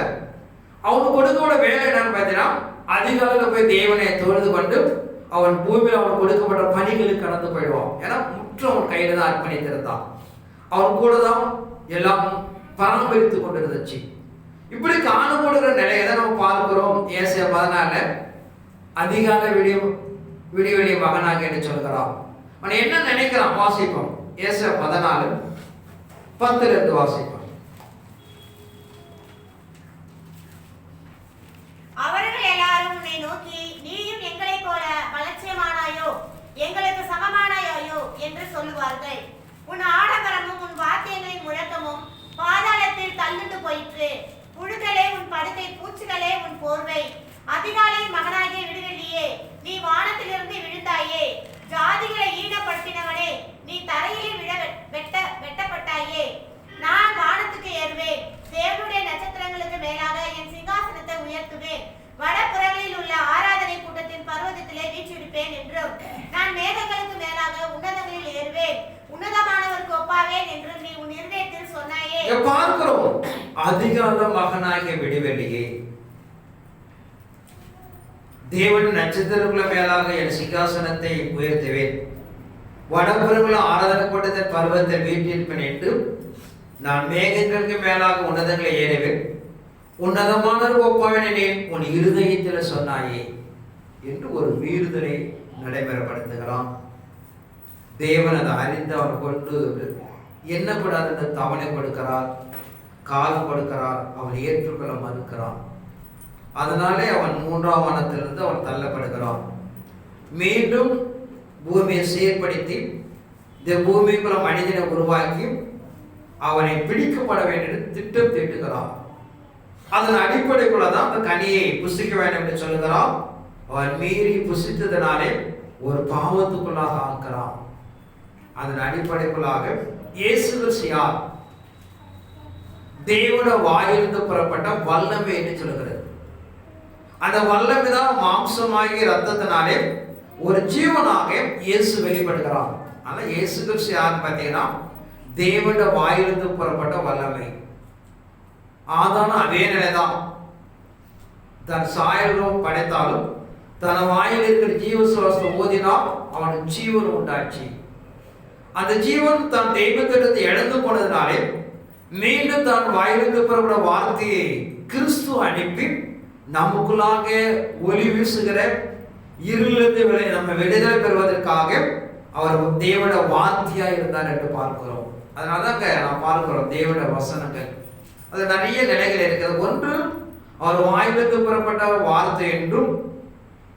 [SPEAKER 1] அவனுக்கு கொடுக்கோட வேலை என்னன்னு பார்த்தீங்கன்னா அதிகாலையில போய் தேவனை தொழுது கொண்டு அவன் பூமியில் அவனுக்கு கொடுக்கப்பட்ட பணிகளுக்கு கடந்து போயிடுவான். ஏன்னா முற்று அவன் கையில தான் அர்ப்பணித்திருந்தான். அவன் கூட தான் எல்லாம் பராமரித்து கொண்டிருந்துச்சு. இப்படி காணப்படுகிற நிலையை தான் நம்ம பார்க்கிறோம். ஏசாயா 14 அதிகாலை விடிவெளி மகனாக என்று சொல்கிறான். அவன் என்ன நினைக்கிறான் வாசிப்போம். ஏசாயா 14:10 வாசிப்போம்.
[SPEAKER 3] அவர்கள் எல்லாரும் உன்னை நோக்கி, நீயும் எங்களைப் போல பலட்சியமானாயோ, எங்களுக்கு சமமானாயோ என்று சொல்லுவார்கள். உன் ஆடம்பரமும் உன் வாத்தியங்களின் முழக்கமும் பாதாளத்தில் தள்ளுண்டு போயிற்று. புழுக்களே உன் படுக்கை, பூச்சிகளே உன் போர்வை. அதிகாலையின் மகனாகிய விடுவெளியே, நீ வானத்திலிருந்து விழுந்தாயே. ஜாதிகளை ஈனப்படுத்தினவனே, நீ தரையிலே வெட்டப்பட்டாயே. நான் வானத்துக்கு ஏறுவேன், தேவனுடைய நட்சத்திரங்களுக்கு மேலாக என் சிங்காசனத்தை உயர்த்துவேன். வடபுறங்களில் உள்ள ஆராதனை கூட்டத்தின் பர்வதத்திலே வீற்றிருப்பேன் என்றும், நான் மேகங்களுக்கு மேலாக உன்னதங்களில் ஏறுவேன், உன்னதமானவருக்கு ஒப்பாவேன் என்றும் நீ உன் இருதயத்தில் சொன்னாயே.
[SPEAKER 1] பார்க்கிறோம். அதிகால மகனாகிய விடுவெளியே, தேவன் நட்சத்திரங்கள மேலாக என் சிங்காசனத்தை உயர்த்துவேன், வடபுறங்கள ஆராதனை கூட்டத்தின் பர்வதத்தை வீற்றிருப்பேன் என்று, நான் மேகங்களுக்கு மேலாக உன்னதங்களை ஏறுவேன், உன்னதமானவர் ஒப்பாவேன் உன் இருதயத்தில் சொன்னாயே என்று ஒரு மீறுதலை நடைமுறைப்படுத்துகிறான். தேவன் அதை அறிந்து அவன் கொண்டு எண்ணப்படாத தவணை கொடுக்கிறார், காலம் கொடுக்கிறார். அவன் ஏற்றுக்கொள்ள மறுக்கிறான். அதனாலே அவன் 3ஆம் வானத்திலிருந்து அவன் தள்ளப்படுகிறான். மீண்டும் பூமியை சீர்படுத்தி இந்த பூமிக்குள்ள மனிதனை உருவாக்கி அவனை பிடிக்கப்பட வேண்டிய திட்டம் தீட்டுகிறான். அதன் அடிப்படைக்குள்ளதான் அந்த கனியை புசிக்க வேண்டும் என்று சொல்லுகிறான். அவன் மீறி புசித்ததனாலே ஒரு பாவத்துக்குள்ளாக ஆக்கிறான். அதன் அடிப்படைக்குள்ளாக இயேசு கிறிஸ்து யார்? தேவனுடைய வாயிலிருந்து புறப்பட்ட வல்லமை என்று சொல்லுகிறது. அந்த வல்லமை தான் மாம்சமாகிய ரத்தத்தினாலே ஒரு ஜீவனாக இயேசு வெளிப்படுகிறார். ஆனா இயேசு கிறிஸ்து யாருன்னு பார்த்தீங்கன்னா தேவனுடைய வாயிலிருந்து புறப்பட்ட வல்லமை. ஆதான அதே நிலைதான். தன் சாயலும் படைத்தாலும் தன் வாயில் இருக்கிற ஜீவ சுவாசத்தை ஓதினால் அவனுக்கு ஜீவன் உண்டாச்சு. அந்த ஜீவன் தன் தெய்வத்திடத்தை இழந்து போனதுனாலே மீண்டும் தன் வாயிலிருந்து புறப்பட வார்த்தையை கிறிஸ்து அனுப்பி நமக்குள்ளாக ஒளி வீசுகிற இருளிலிருந்து நம்ம விடுதலை பெறுவதற்காக அவர் தேவட வார்த்தையா இருந்தார் என்று பார்க்கிறோம். அதனாலதாங்க நாம் பார்க்கிறோம் தேவட வசனங்கள் அது நிறைய நிலைகள் இருக்கிறது. ஒன்று அவர் வாயிலிருந்து புறப்பட்ட வார்த்தை என்றும்,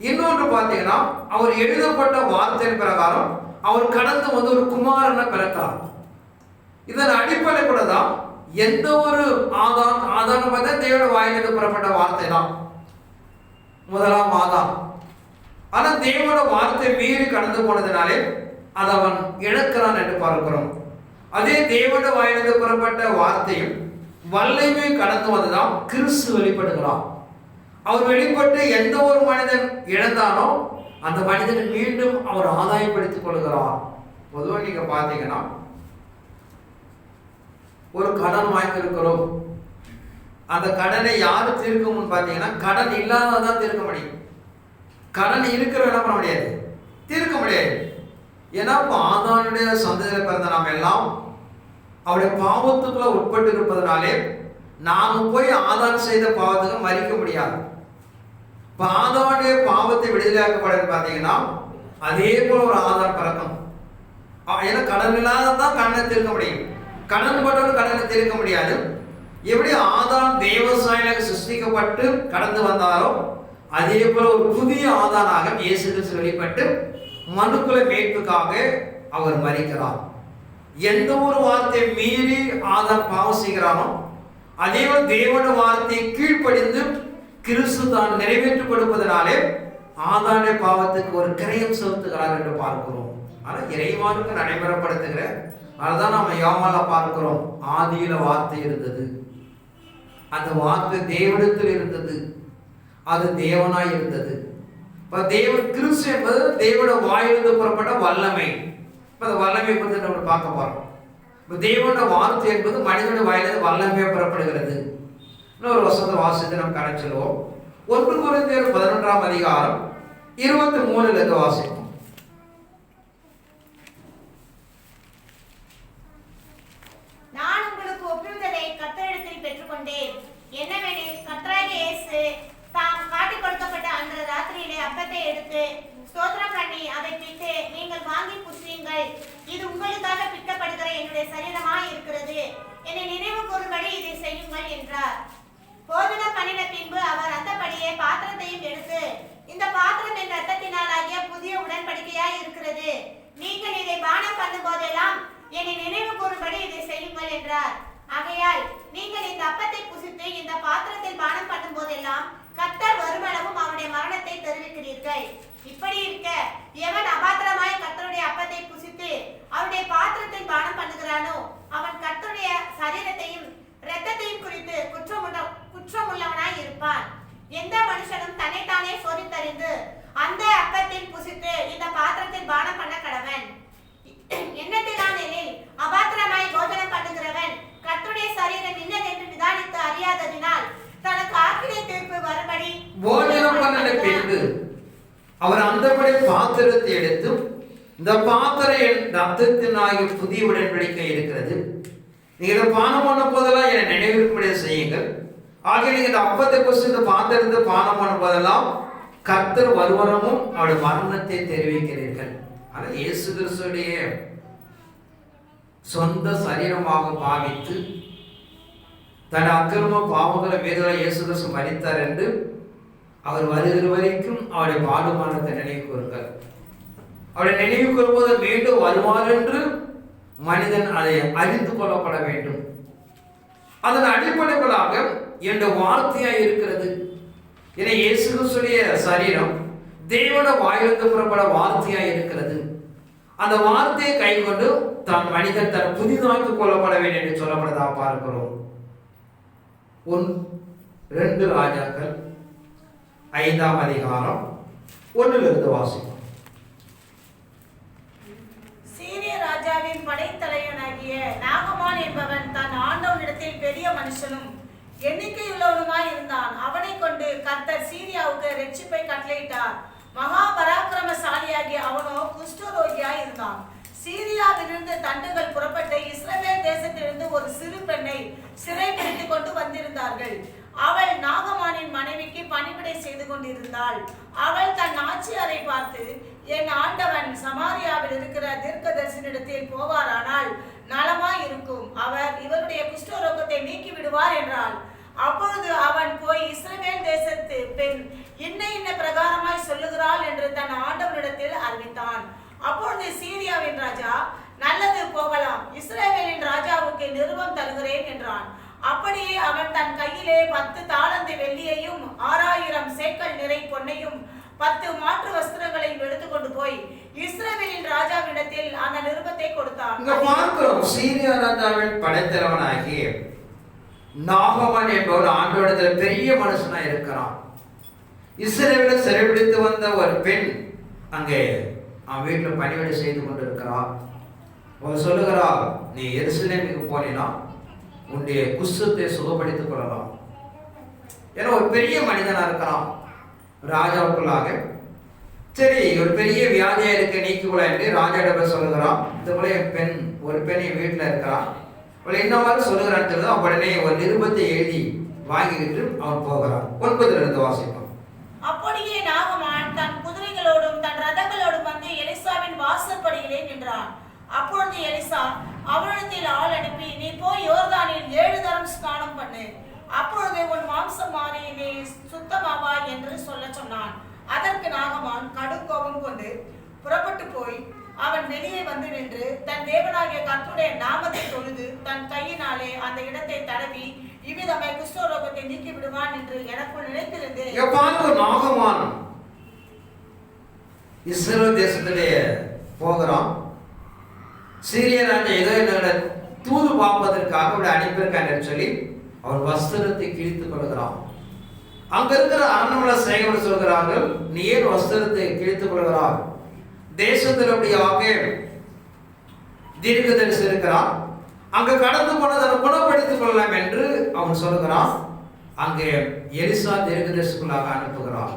[SPEAKER 1] இன்னொன்று பார்த்தீங்கன்னா அவர் எழுதப்பட்ட வார்த்தையின் பிரகாரம் அவர் கடந்து வந்து ஒரு குமாரனை பிறக்கிறார். இதன் அடிப்படை கூட தான் எந்த ஒரு ஆதாரம் பார்த்தா தேவட வாயிலிருந்து புறப்பட்ட வார்த்தை தான் முதலாம் ஆதாம். ஆனா தேவனோட வார்த்தை மீறி கடந்து போனதுனாலே அதை அவன் இழக்கிறான் என்று பார்க்கிறோம். அதே தேவனோட வாயிலிருந்து புறப்பட்ட வார்த்தையும் வல்லமை கடந்து வந்துதான் கிறிஸ்து வெளிப்படுகிறான். அவர் வெளிப்பட்டு எந்த ஒரு மனிதன் இழந்தானோ அந்த மனிதனை மீண்டும் அவர் ஆதாயப்படுத்திக் கொள்கிறார். பொதுவாக நீங்க பாத்தீங்கன்னா ஒரு கடன் வாங்கியிருக்கிறோம், அந்த கடனை யாரு தீர்க்கும்னு பாத்தீங்கன்னா கடன் இல்லாததான் தீர்க்க முடியும். கடன் இருக்கிற என்ன பண்ண முடியாது, தீர்க்க முடியாது. ஏன்னா ஆதானுடைய சந்ததியில பிறந்த நாம் எல்லாம் அவருடைய பாவத்துக்குள்ள உட்பட்டு இருப்பதனாலே நாம போய் ஆதாரம் செய்த பாவத்துக்கு மறிக்க முடியாது. ஆதானுடைய பாவத்தை விடுதலையாக்கப்படுறது பார்த்தீங்கன்னா அதே போல ஒரு ஆதாரம் பிறக்கும். ஏன்னா கடன் இல்லாததான் கடனை தீர்க்க முடியும், கடன் பட்டவன் கடனை தீர்க்க முடியாது. எப்படி ஆதாம் தேவசாயிலாக சிருஷ்டிக்கப்பட்டு கடந்து வந்தாரோ அதே போல ஒரு புதிய ஆதாராக இயேசு கிறிஸ்து வெளிப்பட்டு மனுக்குல மீட்புக்காக அவர் மரிக்கிறார். எந்த ஒரு வார்த்தையை மீறி ஆதாம் பாவம் செய்கிறானோ அதே போல தேவன வார்த்தையை கீழ்ப்படிந்து கிறிஸ்து தான் நிறைவேற்றி கொடுப்பதனாலே ஆதானுடைய பாவத்துக்கு ஒரு கிரயம் செலுத்துகிறார் என்று பார்க்கிறோம். ஆனா இறைவானுக்கு நடைமுறைப்படுத்துகிற அதுதான் நம்ம யோவான்ல பார்க்கிறோம். ஆதியில வார்த்தை இருந்தது, அந்த வார்த்தை தேவனிடத்தில் இருந்தது, அது தேவனாய் இருந்தது. தேவன் கிறிஸ்து என்பது தேவனோட வாயிலிருந்து புறப்பட்ட வல்லமை. அந்த வல்லமை பற்றி நம்ம பார்க்க போறோம். தேவனோட வார்த்தை என்பது மனிதனுடைய வாயிலிருந்து வல்லமையா புறப்படுகிறது. இன்னொரு வசனத்தை வாசித்து நம்ம கடை செல்வோம். 1 கொரிந்தியர் 11ஆம் அதிகாரம் 23 வாசிப்போம்.
[SPEAKER 3] நான் உங்களுக்கு ஒப்புவித்ததை கர்த்தரிடத்தில் பெற்றுக்கொண்டேன். என்னவெனில் கர்த்தராகிய இயேசு தாம் காட்டிக் கொடுக்கப்பட்ட அன்று ராத்திரியிலே அப்பத்தை எடுத்து ஸ்தோத்திரம் பண்ணி அதை பிட்டு, நீங்கள் வாங்கி புசியுங்கள், இது உங்களுக்காக பிற்கப்படுகிற என்னுடைய சரீரமாய் இருக்கிறது, என்னை நினைவு கூறும்படி இதை செய்யுங்கள் என்றார். போஜனம் பண்ணின பின்பு அவர் அந்தபடியே பாத்திரத்தையும் எடுத்து, இந்த பாத்திரம் என் இரத்தத்தினால் ஆகிய புதிய உடன்படிக்கையாய் இருக்கிறது, நீங்கள் இதை பானம் பண்ணும் போதெல்லாம் என்னை நினைவு கூறும்படி இதை செய்யுங்கள் என்றார். ஆகையால் நீங்கள் இந்த அப்பத்தை புசித்து இந்த பாத்திரத்தில் பானம் பண்ணும் போதெல்லாம் கர்த்தர் வருமளவும் அவருடைய மரணத்தை தெரிவிக்கிறீர்கள். இப்படி இருக்க எவன் அபாத்திரமாய் கர்த்தருடைய அப்பத்தை புசித்து அவருடைய பாத்திரத்தில் பானம் பண்ணுகிறானோ அவன் கர்த்தருடைய சரீரத்தையும் இரத்தத்தையும் குறித்து குற்றமுள்ளவனாய் இருப்பான். எந்த மனுஷனும் தன்னைத்தானே சோதித்தறிந்து அந்த அப்பத்தில் புசித்து இந்த பாத்திரத்தில் பானம் பண்ண கடவன். எண்ணத்தினால் எனில் அபாத்திரமாய் போஜனம் பண்ணுகிறவன் கர்த்தருடைய சரீரம் இன்னதென்று நிதானித்து அறியாததினால் தனக்கு ஆக்கினை தீர்ப்பு வரும்படி
[SPEAKER 1] போஜனம் பண்ணின பின்பு அவர் அந்தபடி பாத்திரத்தை எடுத்து, இந்த பாத்திரம் என் ரத்தத்தினாகிய புதிய உடன்படிக்கை இருக்கிறது, நீங்க பானம் பண்ண போதெல்லாம் என்னை நினைவிருக்கும்படி செய்யுங்கள். ஆகிய நீங்க இந்த அப்பத்தை புசித்து இந்த பாத்திரத்தை பானம் பண்ணும் போதெல்லாம் கர்த்தர் வருவனமும் அவருடைய மரணத்தை தெரிவிக்கிறீர்கள். ஆனால் இயேசு கிறிஸ்துடைய சொந்த சரீரமாக பாவித்து தன் அக்கிரம பாவங்களை மீதுள்ள இயேசு கிறிஸ்து மரித்தார் என்று அவர் வருகிற வரைக்கும் அவருடைய பாடுமானத்தை நினைவு கூறுங்கள். அவருடைய நினைவு கூறும்போது மீண்டும் வருவார் என்று மனிதன் அதை அறிந்து கொள்ளப்பட வேண்டும். அதன் அடிப்படைகளாக என்னுடைய வார்த்தையாய் இருக்கிறது. என இயேசு கிறிஸ்துடைய சரீரம் தேவன வாயிலிருந்து புறப்பட வார்த்தையாய் இருக்கிறது. அந்த வார்த்தையை கை கொண்டு தான் மனிதன் தன் புதிதாக்கி கொள்ளப்பட வேண்டும் என்று சொல்லப்படதா பார்க்கிறோம். 2 ராஜாக்கள் 5ஆம் அதிகாரம் 1 வாசிப்போம்.
[SPEAKER 2] சீரிய ராஜாவின் படைத்தலைவனாகிய நாகமான் என்பவன் தான் ஆண்டவனிடத்தில் பெரிய மனுஷனும் எண்ணிக்கையுள்ளவனுமாய் இருந்தான். அவனை கொண்டு கர்த்தர் சீரியாவுக்கு ரட்சிப்பை கட்டளையிட்டார். மகா பராக்கிரமசாலியாகிய அவனோ குஷ்டரோகியாய் இருந்தான். சீரியாவிலிருந்து தண்டுகள் புறப்பட்டு இஸ்ரவேல் தேசத்திலிருந்து ஒரு சிறு பெண்ணை சிறை பிடித்துக் கொண்டு வந்திருந்தார்கள். அவள் நாகமானின் மனைவிக்கு பணிவிடை செய்து கொண்டிருந்தாள். அவள் தன் ஆட்சியாரை பார்த்து, என் ஆண்டவன் சமாரியாவில் இருக்கிற தீர்க்கதரிசனிடத்தில் போவாரானால் நலமாய் இருக்கும், அவர் இவருடைய குஷ்டரோகத்தை நீக்கி விடுவார் என்றாள். அப்பொழுது அவன் போய் இஸ்ரவேல் தேசத்து பெண் இன்ன பிரகாரமாய் சொல்லுகிறாள் என்று தன் ஆண்டவனிடத்தில் அறிவித்தான். அப்பொழுது சீரியாவின் ராஜா, நல்லது, போகலாம், இஸ்ரவேலின் ராஜாவுக்கு நிருபம் தருகிறேன் என்றான். அப்படியே அவன் தன் கையிலே 10 தாலந்து வெள்ளியையும் 6000 சேக்கல் நிறை பொன்னையும் 10 மாற்று வஸ்திரங்களையும் எடுத்துக்கொண்டு போய் இஸ்ரவேலின் ராஜாவிடத்தில் அந்த நிருபத்தை கொடுத்தான்.
[SPEAKER 1] இங்க பார்க்கிறோம், சீரியா ராஜாவின் படைத்தலைவனாகிய நாகமான் என்பவர் ஆண்டவரிடத்தில் பெரிய மனுஷனா இருக்கிறான். இஸ்ரவேலை சிறைபிடித்து வந்த ஒரு பெண் அங்கே அவன் வீட்டில் பணிவிடை செய்து கொண்டிருக்கிறார். அவர் சொல்லுகிறார், நீ எருசலேமுக்கு போனீனா உன்னுடைய குஷ்டத்தை சுகப்படுத்திக் கொள்ளலாம். ஏன்னா ஒரு பெரிய மனிதனா இருக்கிறான் ராஜாவுக்குள்ளாக. சரி, ஒரு பெரிய வியாதியா இருக்க நீக்கிக்கொள்ள என்று ராஜாவிடம் சொல்லுகிறான். இந்த போல பெண் ஒரு பெண் என் வீட்டில் இருக்கிறான், அவள் என்ன மாதிரி சொல்லுகிறான்னு உடனே ஒரு நிருபத்தை எழுதி வாங்கிக்கிட்டு அவன் போகிறான். 9 வாசிப்போம்.
[SPEAKER 2] அப்படியே நாகமான் தன் குதிரைகளோடும் தன் ரதங்களோடும் வந்து எலிசாவின் வாசற்படியிலே நின்றான். அப்பொழுது எலிசா அவனிடத்தில் ஆள் அனுப்பி, நீ போய் யோர்தானில் 7 தரம் ஸ்நானம் பண்ணு, அப்பொழுது உன் மாம்சம் மாறி நீ சுத்தமாவாய் என்று சொல்ல சொன்னான். அதற்கு நாகமான் கடும் கோபம் கொண்டு புறப்பட்டு போய் அவன் வெளியே வந்து நின்று தன் தேவனாகிய கர்த்தருடைய நாமத்தை தொழுது தன் கையினாலே அந்த இடத்தை தடவி இவ்விதமாய் குஷ்டரோகத்தை நீக்கி விடுவான் என்று எனக்குள் நினைத்திருந்தேன்.
[SPEAKER 1] நாகமான் இஸ்ரவேல் தேசத்திலே போகிறான். சீரிய ராஜா ஏதோ என்னோட தூது பார்ப்பதற்காக அவளை அனுப்பியிருக்கான்னு சொல்லி அவன் வஸ்திரத்தை கிழித்துக் கொள்கிறான். அங்க இருக்கிற அரண்மனை சேகர் சொல்கிறார்கள், நீ ஏன் வஸ்திரத்தை கிழித்துக் கொள்கிறார்? தேசத்தில் அப்படியாக தீர்க்கதரிசி இருக்கிறான், அங்க கடந்து போனதை குணப்படுத்திக் கொள்ளலாம் என்று அவன் சொல்லுகிறான். அங்கே எலிசா தீர்க்கதரிசிக்குள்ளாக அனுப்புகிறான்.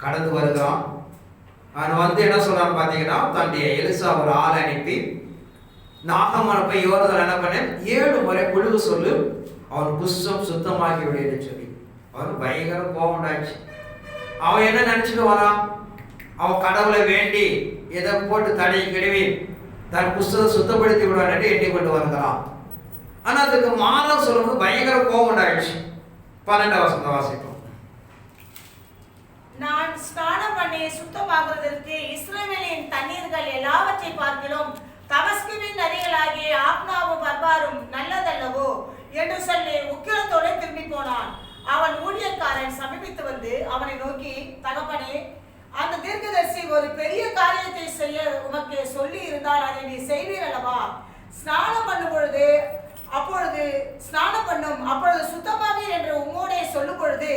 [SPEAKER 1] கடந்து வருகிறான். அவன் வந்து என்ன சொல்றான்னு பாத்தீங்கன்னா, தன்னுடைய எலிசா ஒரு ஆளை அனுப்பி நாகமான போய் யோர்தான் என்ன பண்ண 7 முறை புழுகு சொல்லு, அவன் குஷ்டம் சுத்தமாகி விடுன்னு சொல்லி அவன் பயங்கர கோபம்டாச்சு. அவன் என்ன நினைச்சிட்டு வரான், அவன் கடவுளை வேண்டி எதை போட்டு தடை கிடவி தன் புஸ்தகத்தை சுத்தப்படுத்தி விடுவான் எண்ணிக்கொண்டு வருகிறான். ஆனா அதுக்கு மாறம் சொல்லும்போது பயங்கர கோபம் உண்டாயிடுச்சு. 12 வாசிப்போம்.
[SPEAKER 2] நான் ஸ்நானம் பண்ணி சுத்தமாகிறதற்கு இஸ்ரவேலின் தண்ணீர்கள் எல்லாவற்றை பார்க்கிலும் தமஸ்குவின் நதிகளாகிய ஆப்னாவும் பர்பாரும் நல்லதல்லவோ என்று சொல்லி உக்கிரத்தோடு திரும்பி போனான். அவன் ஊழியக்காரன் சமீபித்து வந்து அவனை நோக்கி, தகப்பனே, அந்த தீர்க்கதரிசி ஒரு பெரிய காரியத்தை செய்ய உமக்கு சொல்லி இருந்தால் அதை நீ செய்வீர் அல்லவா? ஸ்நானம் பண்ணும் பொழுது அப்பொழுது ஸ்நானம் பண்ணும், அப்பொழுது சுத்தமாவீர் என்று உம்மோடே சொல்லும் பொழுது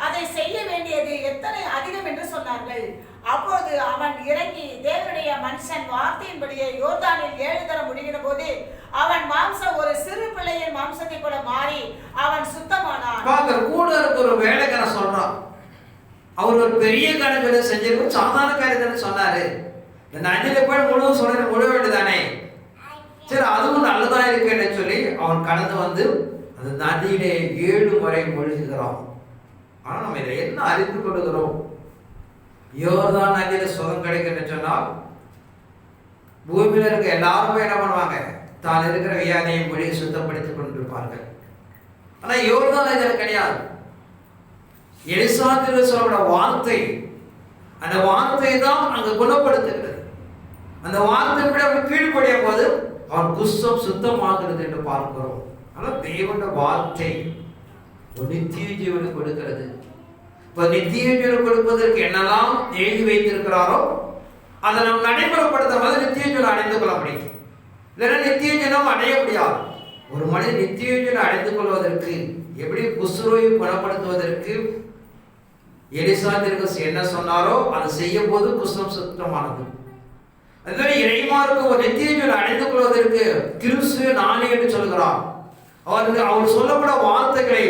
[SPEAKER 2] அதை செய்ய வேண்டியது எத்தனை அதிகம் என்று சொன்னார்கள். அப்பொழுது அவன் இறங்கி தேவனுடைய மனுஷன் வார்த்தையின்படியே யோர்தானில் 7 தரம் முடிகிற போது அவன் மாம்சம் ஒரு சிறு பிள்ளையின் மாம்சத்தை போல மாறி அவன் சுத்தமானான்.
[SPEAKER 1] கூட இருக்க ஒரு வேலைக்கார சொல்றான், அவர் ஒரு பெரிய கணக்கு செஞ்சிருக்கும், சாதாரண காரியத்தை சொன்னாரு, இந்த நதியில போய் முழுவதும் சொல்ல முழ வேண்டியதானே, சரி அதுவும் நல்லதா இருக்குன்னு சொல்லி அவன் கடந்து வந்து அந்த நதியிலே 7 முறை மூழ்குகிறான். ஆனா நம்ம இதை என்ன அறிந்து கொள்கிறோம்? யோர்தான் நதியில சுகம் கிடைக்குன்னு சொன்னால் பூமியில இருக்க எல்லாருமே என்ன பண்ணுவாங்க, தான் இருக்கிற வியாதியை மொழியை சுத்தப்படுத்திக் கொண்டிருப்பார்கள். ஆனா யோர்தான் நதியில கிடையாது. எலிசா சொல்லப்பட வார்த்தை, அந்த வார்த்தை தான் அங்க குணப்படுத்துகிறது. அந்த வார்த்தை விட அவன் கீழ்படிய போது அவன் குஷ்டம் சுத்தமாகிறது என்று பார்க்கிறோம். ஆனால் தேவனுடைய வார்த்தை ஒரு நித்திய ஜீவனை கொடுக்கிறது. இப்ப நித்திய ஜீவனை கொடுப்பதற்கு என்னெல்லாம் எழுதி வைத்திருக்கிறாரோ அதை நாம் நடைமுறைப்படுத்த போது நித்திய ஜீவனை அடைந்து கொள்ள முடியும். இல்லைன்னா நித்திய ஜீவனம் அடைய முடியாது. ஒரு மனிதன் நித்திய ஜீவனை அடைந்து கொள்வதற்கு எப்படி குஷ்டரோகி குணப்படுத்துவதற்கு எலிசா தீர்க்கதரிசி என்ன சொன்னாரோ அதை செய்யும் போது குஷ்டம் சுத்தமானது. அதுவே இறைமாருக்கு ஒரு நித்திய ஜீவனை அடைந்து கொள்வதற்கு கிறிஸ்துவின் ஆணை என்று சொல்கிறார். அவர் சொல்லப்பட வார்த்தைகளை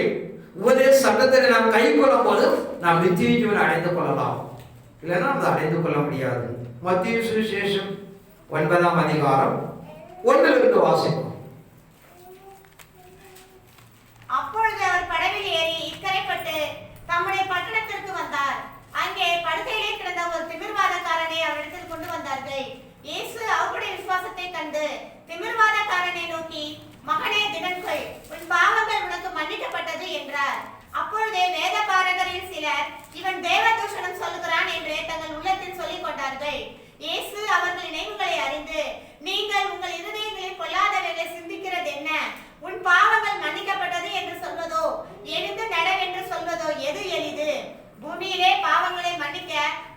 [SPEAKER 1] உபதேச சட்டத்தை நாம் கை கொள்ளும் போது நாம் நித்திய ஜீவனை அடைந்து கொள்ளலாம், இல்லைன்னா அதை அடைந்து கொள்ள முடியாது. மத்திய சுவிசேஷம் 9ஆம் அதிகாரம் 1 வாசிப்போம்.
[SPEAKER 3] அப்பொழுது அவர் படவில் ஏறி இக்கரைப்பட்டு தம்முடைய பட்டணத்திற்கு வந்தார். அங்கே படுக்கையிலே கிடந்த ஒரு திமிர்வாதக்காரனை அவரிடத்தில் கொண்டு வந்தார்கள். இயேசு அவருடைய விசுவாசத்தை கண்டு திமிர்வாதக்காரனை நோக்கி, மகனே, திடன் கொள், உன் பாவங்கள் உனக்கு மன்னிக்கப்பட்டது என்றார். அப்பொழுதே வேத பாரகரில் சிலர், இவன் தேவதூஷணம் சொல்லுகிறான் என்று தங்கள் உள்ளத்தில் சொல்லிக் கொண்டார்கள். இயேசு அவர்கள் நினைவுகளை அறிந்து, நீங்கள் உங்கள் இருதயங்களில் பொல்லாதவைகளை சிந்திக்கிறது என்ன? உன் பாவங்கள் மன்னிக்கப்பட்டது என்று சொல்வதோ, எழுந்து நடவென்று சொல்வதோ எது எளிது? பூமியிலே பாவங்களை மன்னிக்க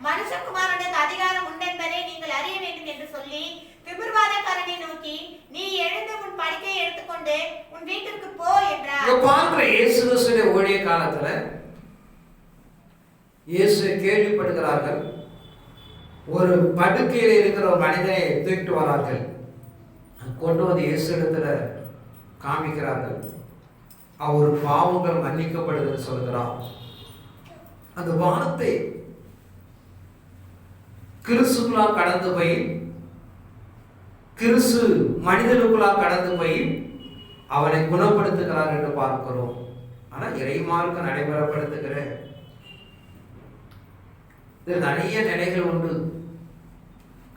[SPEAKER 3] மனுஷகுமாரனுக்கு அதிகாரம் உண்டென்பதை நீங்கள் அறிய வேண்டும் என்று சொல்லி திமிர்வாதக்காரனை நோக்கி, நீ எழுந்து உன் படுக்கையை எடுத்துக்கொண்டு உன் வீட்டிற்கு போ என்றார்.
[SPEAKER 1] இயேசு கிறிஸ்துவின் ஊழிய காலத்துல இயேசு கேள்விப்படுகிறார்கள், ஒரு படுக்கையில் இருக்கிற ஒரு மனிதனை தூக்கிட்டு வரார்கள். கொண்டு வந்து இயேசு இடத்துல காமிக்கிறார்கள். அவர் பாவங்கள் மன்னிக்கப்படுதுன்னு சொல்கிறார். அந்த வார்த்தை கிறிஸ்துக்குள்ளா கடந்து போய், கிறிஸ்து மனிதனுக்குள்ளா கடந்து போய் அவனை குணப்படுத்துகிறார் என்று பார்க்கிறோம். ஆனா இறைமார்க்க நடைமுறைப்படுத்துகிற நிறைய நிலைகள் உண்டு.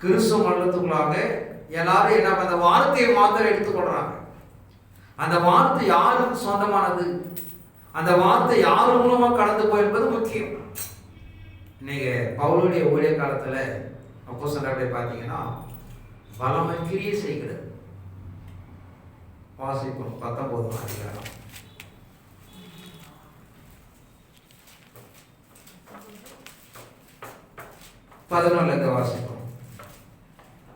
[SPEAKER 1] கிறிஸ்துவ மண்டலத்துக்குள்ளாக எல்லாரும் என்ன அந்த வார்த்தையை மாத்திரம் எடுத்துக்கொள்றாங்க. அந்த வார்த்தை யாருக்கு சொந்தமானது, அந்த வார்த்தை யார் மூலமா கடந்து போய் என்பது முக்கியம். இன்னைக்கு பவுலுடைய ஊழிய காலத்துல அப்போஸ்தலர்களை பார்த்தீங்கன்னா பலமாய் கிரியை செய்கிறது. வாசிப்போம் 19ஆம் அதிகாரம். வாசிப்போம்.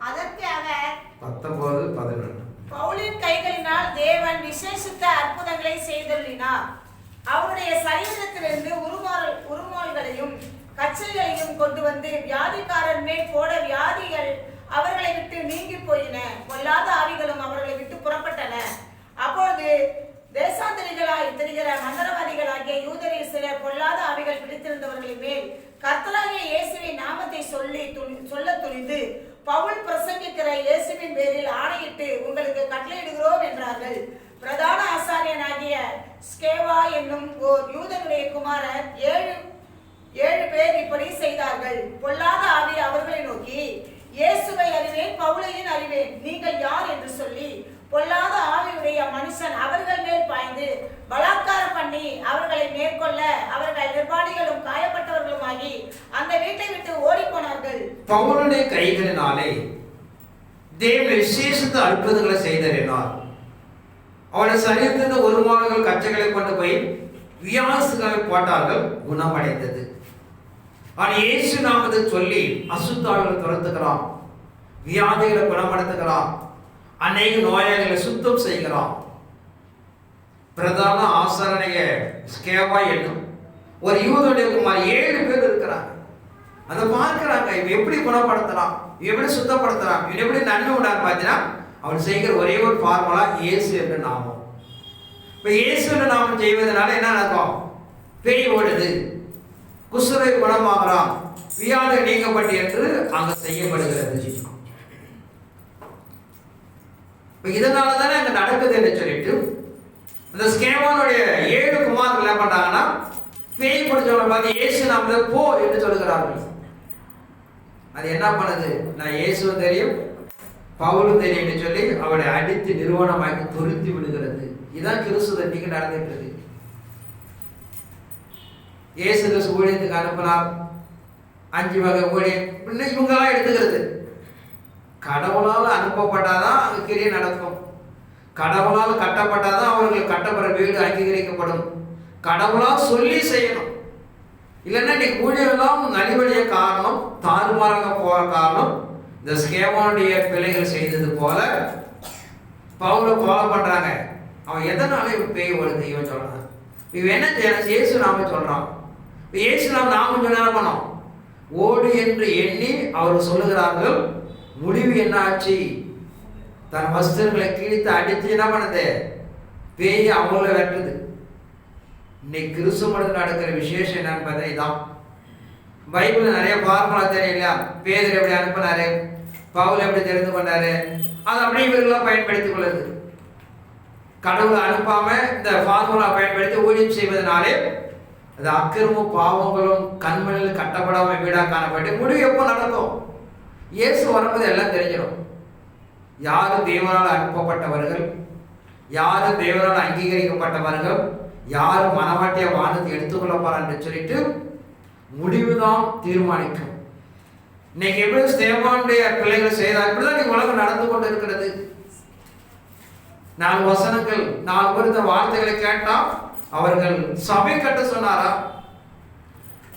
[SPEAKER 3] அதற்கு அவர்
[SPEAKER 1] 19:11.
[SPEAKER 2] பவுலின் கைகளினால் தேவன் விசேஷித்த அற்புதங்களை செய்துள்ளினார். அவருடைய சரீரத்திலிருந்து உருமால்களையும் கச்சைகளையும் கொண்டு வந்து வியாதிக்காரன் மேல் போட வியாதிகள் அவர்களை விட்டு நீங்கி போயின. பொல்லாத ஆவிகளும் அவர்களை விட்டு புறப்பட்டன. அப்பொழுது தேசாந்தரிகளாய் திரிகிற மந்திரவாதிகளாகிய யூதரில் சிலர் பொல்லாத ஆவிகள் பிடித்திருந்தவர்களின் மேல் கர்த்தராகிய இயேசுவின் நாமத்தை சொல்ல துணிந்து, பவுல் பிரசங்கிக்கிற இயேசுவின் பேரில் ஆணையிட்டு உங்களுக்கு கட்டளையிடுகிறோம் என்றார்கள். பிரதான ஆசாரியனாகிய ஸ்கேவா என்னும் ஓர் யூதனுடைய குமாரர் 7 பேர் இப்படி செய்தார்கள். பொல்லாத ஆவி அவர்களை நோக்கி, இயேசுவை அறிவேன், பவுலையும் அறிவேன், நீங்கள் யார் என்று சொல்லி பொல்லாத ஆவியுடைய மனுஷன் அவர்கள் மேல் பாய்ந்து பலாத்காரம் பண்ணி அவர்களை மேற்கொள்ள அவர்கள் நிர்வாணிகளும் காயப்பட்டவர்களுமாகி அந்த வீட்டை விட்டு ஓடி போனார்கள்.
[SPEAKER 1] பவுலுடைய கைகளினாலே தேவன் விசேஷித்த அற்புதங்களை செய்தார். அவருடைய சரீரத்திலிருந்து உருமால்கள் கச்சைகளை கொண்டு போய் வியாசுகளை போட்டார்கள், குணமடைந்தது. ஆனால் இயேசு நாமத்தை சொல்லி அசுத்தாவிகளை துரத்துகிறான், வியாதிகளை குணப்படுத்துகிறான், அநேக நோயாளிகளை சுத்தம் செய்கிறான். பிரதான ஆசாரணைய ஸ்கேவா என்னும் ஒரு யூதனுடைய குமார் 7 பேர் இருக்கிறாங்க. அதை பார்க்கிறாங்க, இவன் எப்படி குணப்படுத்தலாம், எப்படி சுத்தப்படுத்தலாம், இவன் எப்படி நன்மை உண்டான்னு பார்த்தீங்கன்னா அவன் செய்கிற ஒரே ஒரு ஃபார்முலா இயேசு என்ற நாமம். இப்போ இயேசு என்ற நாமம் செய்வதனால என்ன நடக்கும்? பேய் ஓடுது, குசுரை குணமாகலாம், வியாதி நீக்கப்பட்டு என்று அங்க செய்யப்படுகிறது. இதனால தானே அங்க நடக்குது என்று சொல்லிட்டு அந்த ஸ்கேவானுடைய 7 குமார்கள் என்ன பண்றாங்கன்னா பேய் பிடிச்சவங்களை பார்த்து இயேசு நாமத்தை போ என்று சொல்லுகிறார்கள். அது என்ன பண்ணுது? நான் இயேசுவும் தெரியும் பவுலும் தெரியும் என்று சொல்லி அவளை அடித்து நிறுவனமாக்கி துருத்தி விடுகிறது. இதுதான் கிறிஸ்துவ இன்னைக்கு நடந்துட்டு இருக்கு. இயேசு கிறிஸ்து ஊழியத்துக்கு அனுப்பினார், 5 வகை ஊழியம் இவங்கெல்லாம் எடுத்துக்கிறது. கடவுளால் அனுப்பப்பட்டாதான் அங்க கிரியை நடக்கும். கடவுளால் கட்டப்பட்டாதான் அவர்களுக்கு கட்டப்படுற வீடு அங்கீகரிக்கப்படும். கடவுளால் சொல்லி செய்யணும். இல்லைன்னா இன்னைக்கு ஊழியெல்லாம் நலிவடைய காரணம், தாறுமாறாக போற காரணம் இந்த ஸ்கேவானுடைய பிள்ளைகள் செய்தது போல பவுலை ஃபாலோ பண்றாங்க. அவன் எதனால இவன் பேய் வருது இவன் சொல்றான். இவன் என்ன செய்யணும்? இயேசு நாம சொல்றான். இயேசு நாமம் சொன்ன என்ன பண்ணோம்? ஓடு என்று எண்ணி அவர் சொல்லுகிறார்கள். முடிவு என்ன ஆச்சு? தன் வஸ்திரங்களை கிழித்து அடித்து என்ன பண்ணுது? பேய் அவங்கள வெட்டுது. இன்னைக்கு கிறிஸ்துவ நடக்கிற விசேஷம் என்னன்னு பார்த்தா இதான். பைபிள் நிறைய ஃபார்முலா தெரியும் இல்லையா? பேதர் எப்படி அனுப்பினாரு, பவுல் எப்படி தெரிந்து கொண்டாரு, அதை அப்படியே இவர்களாம் பயன்படுத்திக் கொள்ளுது. கடவுளை அனுப்பாம இந்த ஃபார்முலா பயன்படுத்தி ஊழியம் செய்வதனாலே அது அக்கிரமும் பாவங்களும் கண்மணில் கட்டப்படாம வீடா காணப்பட்டு முடிவு எப்போ நடக்கும்? இயேசு வரும்போது எல்லாம் தெரிஞ்சிடும். யாரு தேவனால் அனுப்பப்பட்டவர்கள், யாரு தேவனால் அங்கீகரிக்கப்பட்டவர்கள், யாரு மனவாட்டிய வானத்தை எடுத்துக்கொள்ளப்பார் என்று சொல்லிட்டு முடிவுதான் தீர்மானிக்கும். இன்னைக்கு எப்படி ஸ்தேவானுடைய பிள்ளைகள் செய்தார், இப்படிதான் நீங்க உலகம் நடந்து கொண்டு இருக்கிறது. 4 வசனங்கள் 4 பேர் இந்த வார்த்தைகளை கேட்டா அவர்கள் சபை கட்ட சொன்னாரா?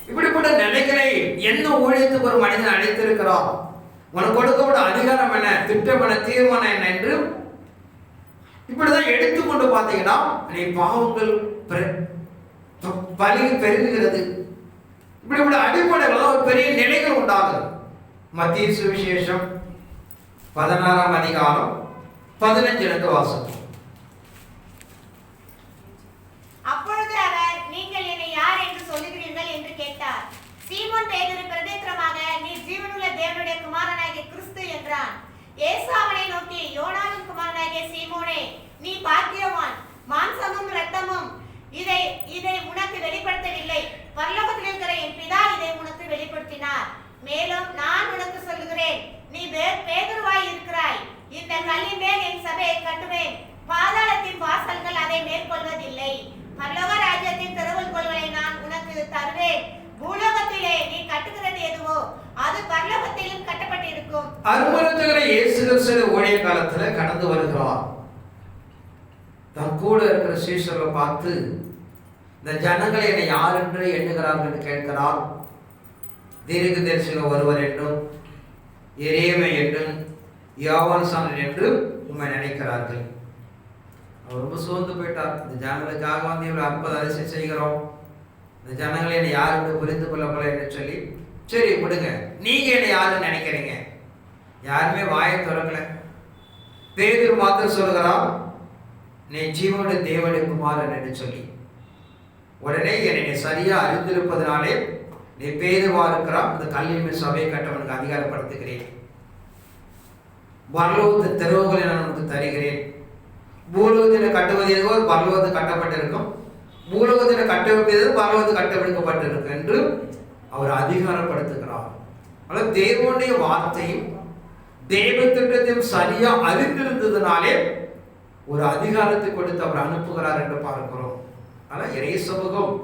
[SPEAKER 1] இப்படிப்பட்ட நிலைகளை என்ன ஊழியத்துக்கு ஒரு மனிதன் அழைத்திருக்கிறார்? உனக்கு கொடுக்கப்பட்ட அதிகாரம் என்ன, திட்டம் என்ன, தீர்மானம் என்ன என்று இப்படிதான் எடுத்துக்கொண்டு பார்த்தீங்கன்னா நீ பாவங்கள் பலி பெருகுகிறது. இப்படிப்பட்ட அடிப்படையில் ஒரு பெரிய நிலைகள் உண்டாகுது. மத்திய சுவிசேஷம் 16ஆம் அதிகாரம் 15 வாசம்.
[SPEAKER 3] அப்பொழுது அவர், நீங்கள் என்னை யார் என்று சொல்லுகிறீர்கள் என்று கேட்டார். சீமோன் பேதுரு பிரதித்திரமாக, நீ ஜீவனுள்ள தேவனுடைய குமாரனாகிய கிறிஸ்து என்றான். இயேசு அவனை நோக்கி, யோனாவின் குமாரனாகிய சீமோனே, நீ பாக்கியவான். மாம்சமும் இரத்தமும் இதை உனக்கு வெளிப்படுத்தவில்லை, பரலோகத்தில் இருக்கிற என் பிதா இதை உனக்கு வெளிப்படுத்தினார். மேலும் நான் உனக்கு சொல்லுகிறேன், நீ பேதுருவாய் இருக்கிறாய். இந்த கல்லின் மேல் என் சபையை கட்டுவேன், பாதாளத்தின் வாசல்கள் அதை மேற்கொள்வதில்லை. பரலோக ராஜ்யத்தின் திறவுகோல்களை நான் உனக்கு தருவேன். பூலோகத்திலே நீ கட்டுகிறது எதுவோ அது பரலோகத்திலும் கட்டப்பட்டிருக்கும்.
[SPEAKER 1] அருமருத்துகிற இயேசு கிறிஸ்து ஊழிய காலத்துல கடந்து வருகிறார். தன் கூட இருக்கிற சீஷர்களை பார்த்து, இந்த ஜனங்களை என்னை யார் என்று எண்ணுகிறார்கள் என்று கேட்கிறார். தீர்க்கதரிசிகள் ஒருவர் என்றும், எரேமியா என்றும், யோவான் சாணன் என்றும் உண்மை நினைக்கிறார்கள். அவர் ரொம்ப சோர்ந்து போயிட்டார். இந்த ஜனங்களுக்காக வந்து இவ்வளவு அற்புத அதிசயம் செய்கிறோம், இந்த ஜனங்களை என்னை யார் என்று புரிந்து கொள்ளப்பட என்று சொல்லி, சரி விடுங்க, நீங்க என்னை யாருன்னு நினைக்கிறீங்க? யாருமே வாயை திறக்கல. பேதுரு மாத்திரம் சொல்கிறான், நீ ஜீவனுடைய தேவனுடைய குமாரன் என்று சொல்லி. உடனே என்னை சரியா அறிந்திருப்பதனாலே நீ பேதுருவா இருக்கிறான், இந்த கல்லின் சபையை கட்டவனுக்கு அதிகாரப்படுத்துகிறேன், பரலோகத்து தெருவுகளை நான் உனக்கு தருகிறேன். பூலோகத்தில் கட்டுவது எதுவோ பரலோகத்தில் கட்டப்பட்டிருக்கும், பூலோகத்தில் கட்டப்பட்டது பரலோகத்தில் கட்டவிழ்க்கப்பட்டிருக்கும் என்று அவர் அதிகாரப்படுத்துகிறார். ஆனால் தேவனுடைய வார்த்தையும் தேவ திட்டத்தையும் சரியா அறிந்திருந்ததுனாலே ஒரு அதிகாரத்தை கொடுத்து அவர் அனுப்புகிறார் என்று பார்க்கிறோம். ஆனால் இறை சமூகம்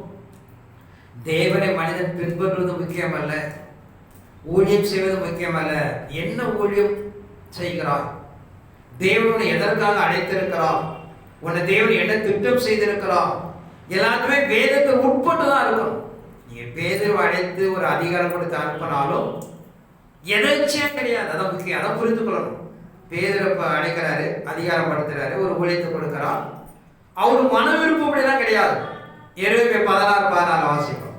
[SPEAKER 1] தேவனை மனிதன் பின்பற்றுவது முக்கியமல்ல, ஊழியம் செய்வது முக்கியமல்ல. என்ன ஊழியம் செய்கிறார், தேவனை எதற்காக அழைத்திருக்கிறார், உன்னை தேவன் என்ன திட்டம் செய்திருக்கிறார், எல்லாத்துமே வேதத்தை உட்பட்டு தான் இருக்கும். நீங்க பேதுருவை அழைத்து ஒரு அதிகாரம் கொடுத்து அனுப்பினாலும் எதர்ச்சியா கிடையாது. அதான் முக்கியம், அதான் புரிந்து கொள்ளணும். பேதுருவை அழைக்கிறாரு, அதிகாரம் படுத்துறாரு, ஒரு ஊழியத்தை கொடுக்கிறார், அவரு மன விருப்பம் அப்படிலாம் கிடையாது. எரேமியா 16:16 வாசிப்போம்.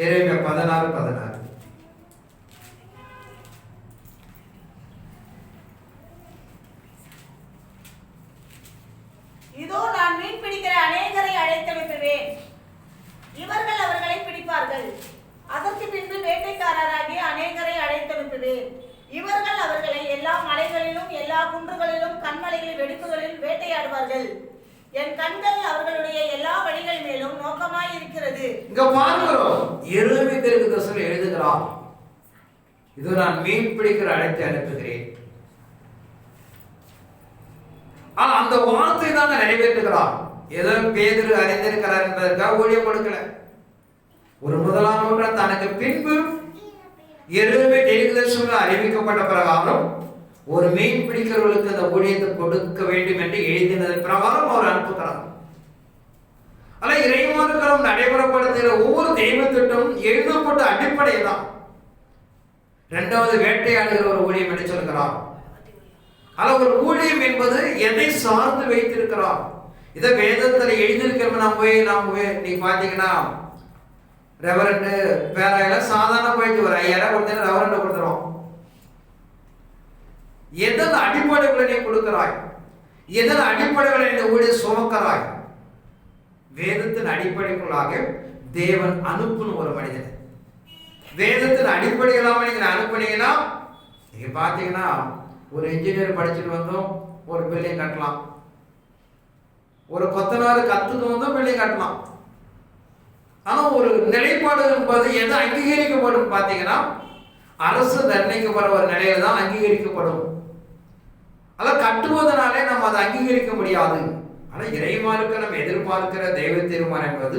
[SPEAKER 1] எரேமியா 16:16.
[SPEAKER 2] இதோ நான் மீன் பிடிக்கிற அநேகரை அழைத்தனுப்புவேன், இவர்கள் அவர்களை பிடிப்பார்கள். அதற்கு பின்பு வேட்டைக்காரராகிய அநேகரை அழைத்தனுப்புவேன், இவர்கள் அவர்களை எல்லா மலைகளிலும் எல்லா குன்றுகளிலும் கண்மலைகளில் வெடிப்புகளில் வேட்டையாடுவார்கள். என் கண்கள் அவர்களுடைய எல்லா வழிகள் மேலும் நோக்கமாய் இருக்கிறது. இங்க பார்க்கிறோம், எரேமியா தீர்க்கதரிசி எழுதுகிறார், இதோ நான் மீன் பிடிக்கிற அழைத்து அனுப்புகிறேன். அந்த வார்த்தை தான் நிறைவேற்றுகிறார். ஏதோ பேதுரு அறிந்திருக்கிறார் என்பதற்காக ஊழியம் கொடுக்கல. ஒரு முதலாம் நூற்றாண்டு தனக்கு பின்பு எரேமியா தீர்க்கதரிசி அறிவிக்கப்பட்ட பிரகாரம் ஒரு மீன் பிடிக்கிறவர்களுக்கு அந்த ஊழியத்தை கொடுக்க வேண்டும் என்று எழுதினதன் பிரகாரம் அவர் அனுப்புகிறார். ஆனால் இறைமார்க்கம் நடைபெறப்படுத்துகிற ஒவ்வொரு தெய்வ திட்டமும் எழுதப்பட்ட அடிப்படை தான். இரண்டாவது வேட்டையாடுகிற ஒரு ஊழியம் என்று சொல்கிறார். ஆனால் ஒரு ஊழியம் என்பது எதை சார்ந்து வைத்திருக்கிறார், இதை வேதத்தில் எழுதியிருக்கிறோம். நாம் நீ பார்த்தீங்கன்னா ரெவரண்ட் பேராயெல்லாம் சாதாரண போயிட்டு ஒரு 5000 கொடுத்தா ரெவரண்ட் கொடுத்துருவோம். எந்த அடிப்படைகளை நீ கொடுக்கிறாய்,
[SPEAKER 1] எதன் அடிப்படையில் இந்த ஊழியர் சுமக்கிறாய்? வேதத்தின் அடிப்படைக்குள்ளாக தேவன் அனுப்புன ஒரு மனிதன். வேதத்தின் அடிப்படை இல்லாமல் நீங்க அனுப்புனீங்கன்னா, நீங்க பாத்தீங்கன்னா ஒரு இன்ஜினியர் படிச்சுட்டு வந்தோம் ஒரு பில்டிங் கட்டலாம், ஒரு கொத்தனார் கத்துக்கு வந்தோம் பில்டிங் கட்டலாம். ஆனா ஒரு நிலைப்பாடு என்பது எது அங்கீகரிக்கப்படும் பாத்தீங்கன்னா, அரசு நிர்ணயிக்கப்படுற ஒரு நிலையில தான் அங்கீகரிக்கப்படும். அதான் கட்டுவதனாலே நம்ம அதை அங்கீகரிக்க முடியாது. ஆனா இறைமார்க்க நம்ம எதிர்பார்க்கிற தெய்வ தீர்மானம் என்பது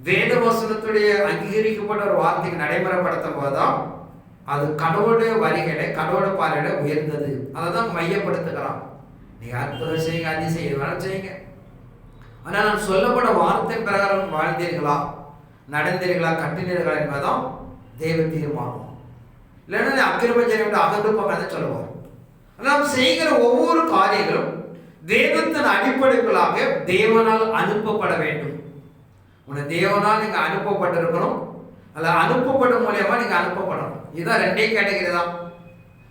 [SPEAKER 1] வேத வசனத்துடைய அங்கீகரிக்கப்பட்ட ஒரு வார்த்தைக்கு நடைமுறைப்படுத்தும் போதுதான் அது கடவுளுடைய வரிகளை கடவுளை பார்வையில உயர்ந்தது. அதை தான் மையப்படுத்துகிறான். நீங்க அற்புதம் செய்யுங்க, அதிசயம் வேணாலும் செய்யுங்க, ஆனா நான் சொல்லப்பட்ட வார்த்தை பிரகாரம் வாழ்ந்தீர்களா, நடந்தீர்களா, கட்டினீர்களா என்பதுதான் தெய்வ தீர்மானம். இல்லைன்னா அக்கிரமச்சரியம் அகன்று போக சொல்லுவார். நாம் செய்கிற ஒவ்வொரு காரியங்களும் வேதத்தின் அடிப்படைகளாக தேவனால் அனுப்பப்பட வேண்டும். உன்னை தேவனால் நீங்க அனுப்பப்பட்டிருக்கணும், அல்ல அனுப்பப்படும் மூலியமா நீங்க அனுப்பப்படணும். இதுதான் ரெண்டே கேட்டகரி தான்.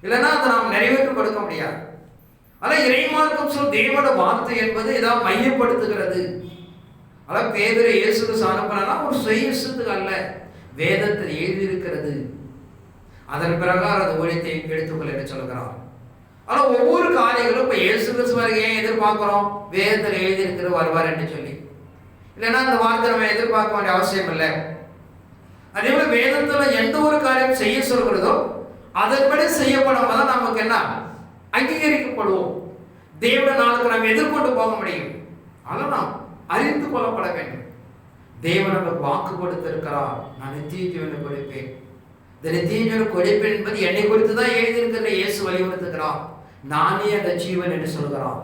[SPEAKER 1] இல்லைன்னா அதை நாம் நிறைவேற்றி கொடுக்க முடியாது. ஆனா இறைமார்க்கம் சொல் தேவனோட வார்த்தை என்பது இதான் மையப்படுத்துகிறது. அதான் பேதுரு இயேசுக்கு அனுப்பினா ஒரு சுயத்துக்கு அல்ல, வேதத்தில் எழுதியிருக்கிறது. அதன் பிரகாரம் அந்த ஊழியத்தை எடுத்துக்கொள்ள என்று சொல்கிறார். ஆனா ஒவ்வொரு காரியங்களும் இப்ப இயேசு கிறிஸ்து ஏன் எதிர்பார்க்கிறோம்? வேதத்தில் எழுதியிருக்கிற வருவார் என்று சொல்லி. இல்லைன்னா அந்த வார்த்தை நம்ம எதிர்பார்க்க வேண்டிய அவசியம் இல்லை. அதே போல வேதத்துல எந்த ஒரு காரியம் செய்ய சொல்கிறதோ அதன்படி செய்யப்படும் போது நமக்கு என்ன அங்கீகரிக்கப்படுவோம். தேவ நாளுக்கு நாம் எதிர்கொண்டு போக முடியும். ஆனால் நாம் அறிந்து கொள்ளப்பட வேண்டும். தேவன் நமக்கு வாக்கு கொடுத்திருக்கிறார், நான் நித்திய ஜீவனை கொடுப்பேன். இந்த நித்திய ஜீவனை கொடுப்பேன் என்பது என்னை குறித்து தான் எழுதியிருக்கிற இயேசு வலியுறுத்துகிறார். நானே அந்த ஜீவன் என்று சொல்கிறான்.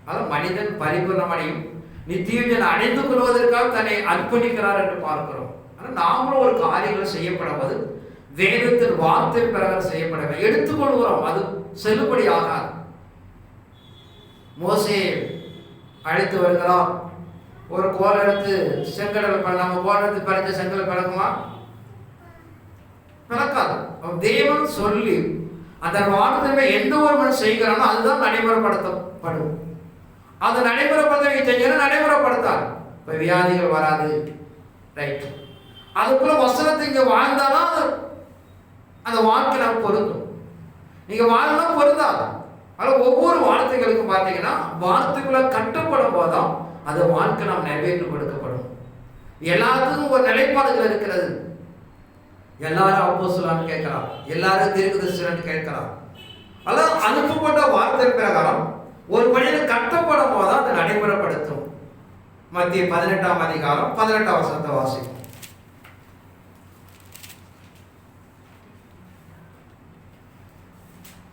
[SPEAKER 1] அதாவது மனிதன் பரிபூர்ணமடையும் நித்திய ஜீவனை அடைந்து கொள்வதற்காக தன்னை அர்ப்பணிக்கிறார் என்று பார்க்கிறோம். ஆனால் நாமளும் ஒரு காரியங்களை செய்யப்படுவது வேதத்தின் வார்த்தை பிரகாரம் செய்யப்பட எடுத்துக்கொள்கிறோம், அது செல்லுபடி ஆகாது. மோசே அழைத்து வருகிறார், ஒரு கோல் எடுத்து செங்கடல், நம்ம கோல் எடுத்து பறித்த செங்கல் பழக்குமா? நடக்காது. தேவன் சொல்லி அந்த வார்த்தை எந்த ஒரு மனிதன் செய்கிறானோ அதுதான் நடைமுறைப்படுத்தப்படும். அது நடைமுறைப்படுத்த செஞ்சா நடைமுறைப்படுத்தாது. இப்ப வியாதிகள் வராது, ரைட். அதுக்குள்ள வசனத்தை இங்க வாழ்ந்தாலும் அந்த வாழ்க்கை நமக்கு பொருந்தும். நீங்க வாழ்ந்தா பொருந்தாது. ஆனால் ஒவ்வொரு வார்த்தைகளுக்கும் பார்த்தீங்கன்னா வார்த்தைக்குள்ள கட்டப்படும் போதும் அந்த வாழ்க்கை நாம் நிறைவேற்றி கொடுக்கப்படும். எல்லாத்துக்கும் ஒரு நிலைப்பாடுகள் இருக்கிறது. எல்லாரும் அப்போஸ்தலன்னு கேட்கலாம், எல்லாரும் தீர்க்கதரிசின்னு கேட்கலாம். அதான் அனுப்பப்பட்ட வார்த்தை பிரகாரம் ஒரு மனிதன் கட்டப்படும் போது அதை நடைமுறைப்படுத்தும். மத்திய 18ஆம் அதிகாரம் 18ஆம் வசனத்தை வாசிக்கும்.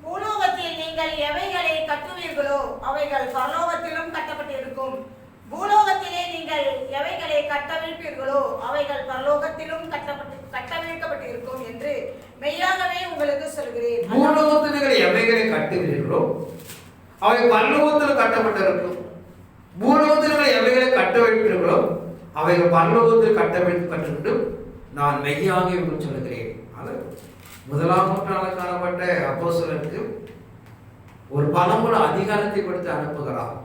[SPEAKER 2] பூலோகத்தில் நீங்கள் எவைகளை கட்டுவீர்களோ அவைகள் பரலோகத்திலும் கட்டப்பட்டிருக்கும். பூலோகத்திலே நீங்கள் எவைகளை கட்டவிழ்ப்பீர்களோ அவைகள் பரலோகத்திலும் கட்டவிழ்க்கப்பட்டிருக்கும் என்று மெய்யாகவே உங்களுக்கு சொல்கிறேன்.
[SPEAKER 1] பூலோகத்தில் நீங்கள் எவைகளை கட்டுவீர்களோ அவை பரலோகத்தில் கட்டப்பட்டிருக்கும். பூலோகத்தில் நீங்கள் எவைகளை கட்டவிழ்ப்பீர்களோ அவைகள் பரலோகத்தில் கட்டவிழ்க்கப்பட்டிருக்கும் நான் மெய்யாக உங்களுக்கு சொல்கிறேன். அது முதலாம் நூற்றாண்டில் காணப்பட்ட அப்போஸ்தலருக்கு ஒரு பலமுள்ள அதிகாரத்தை கொடுத்து அனுப்புகிறார்.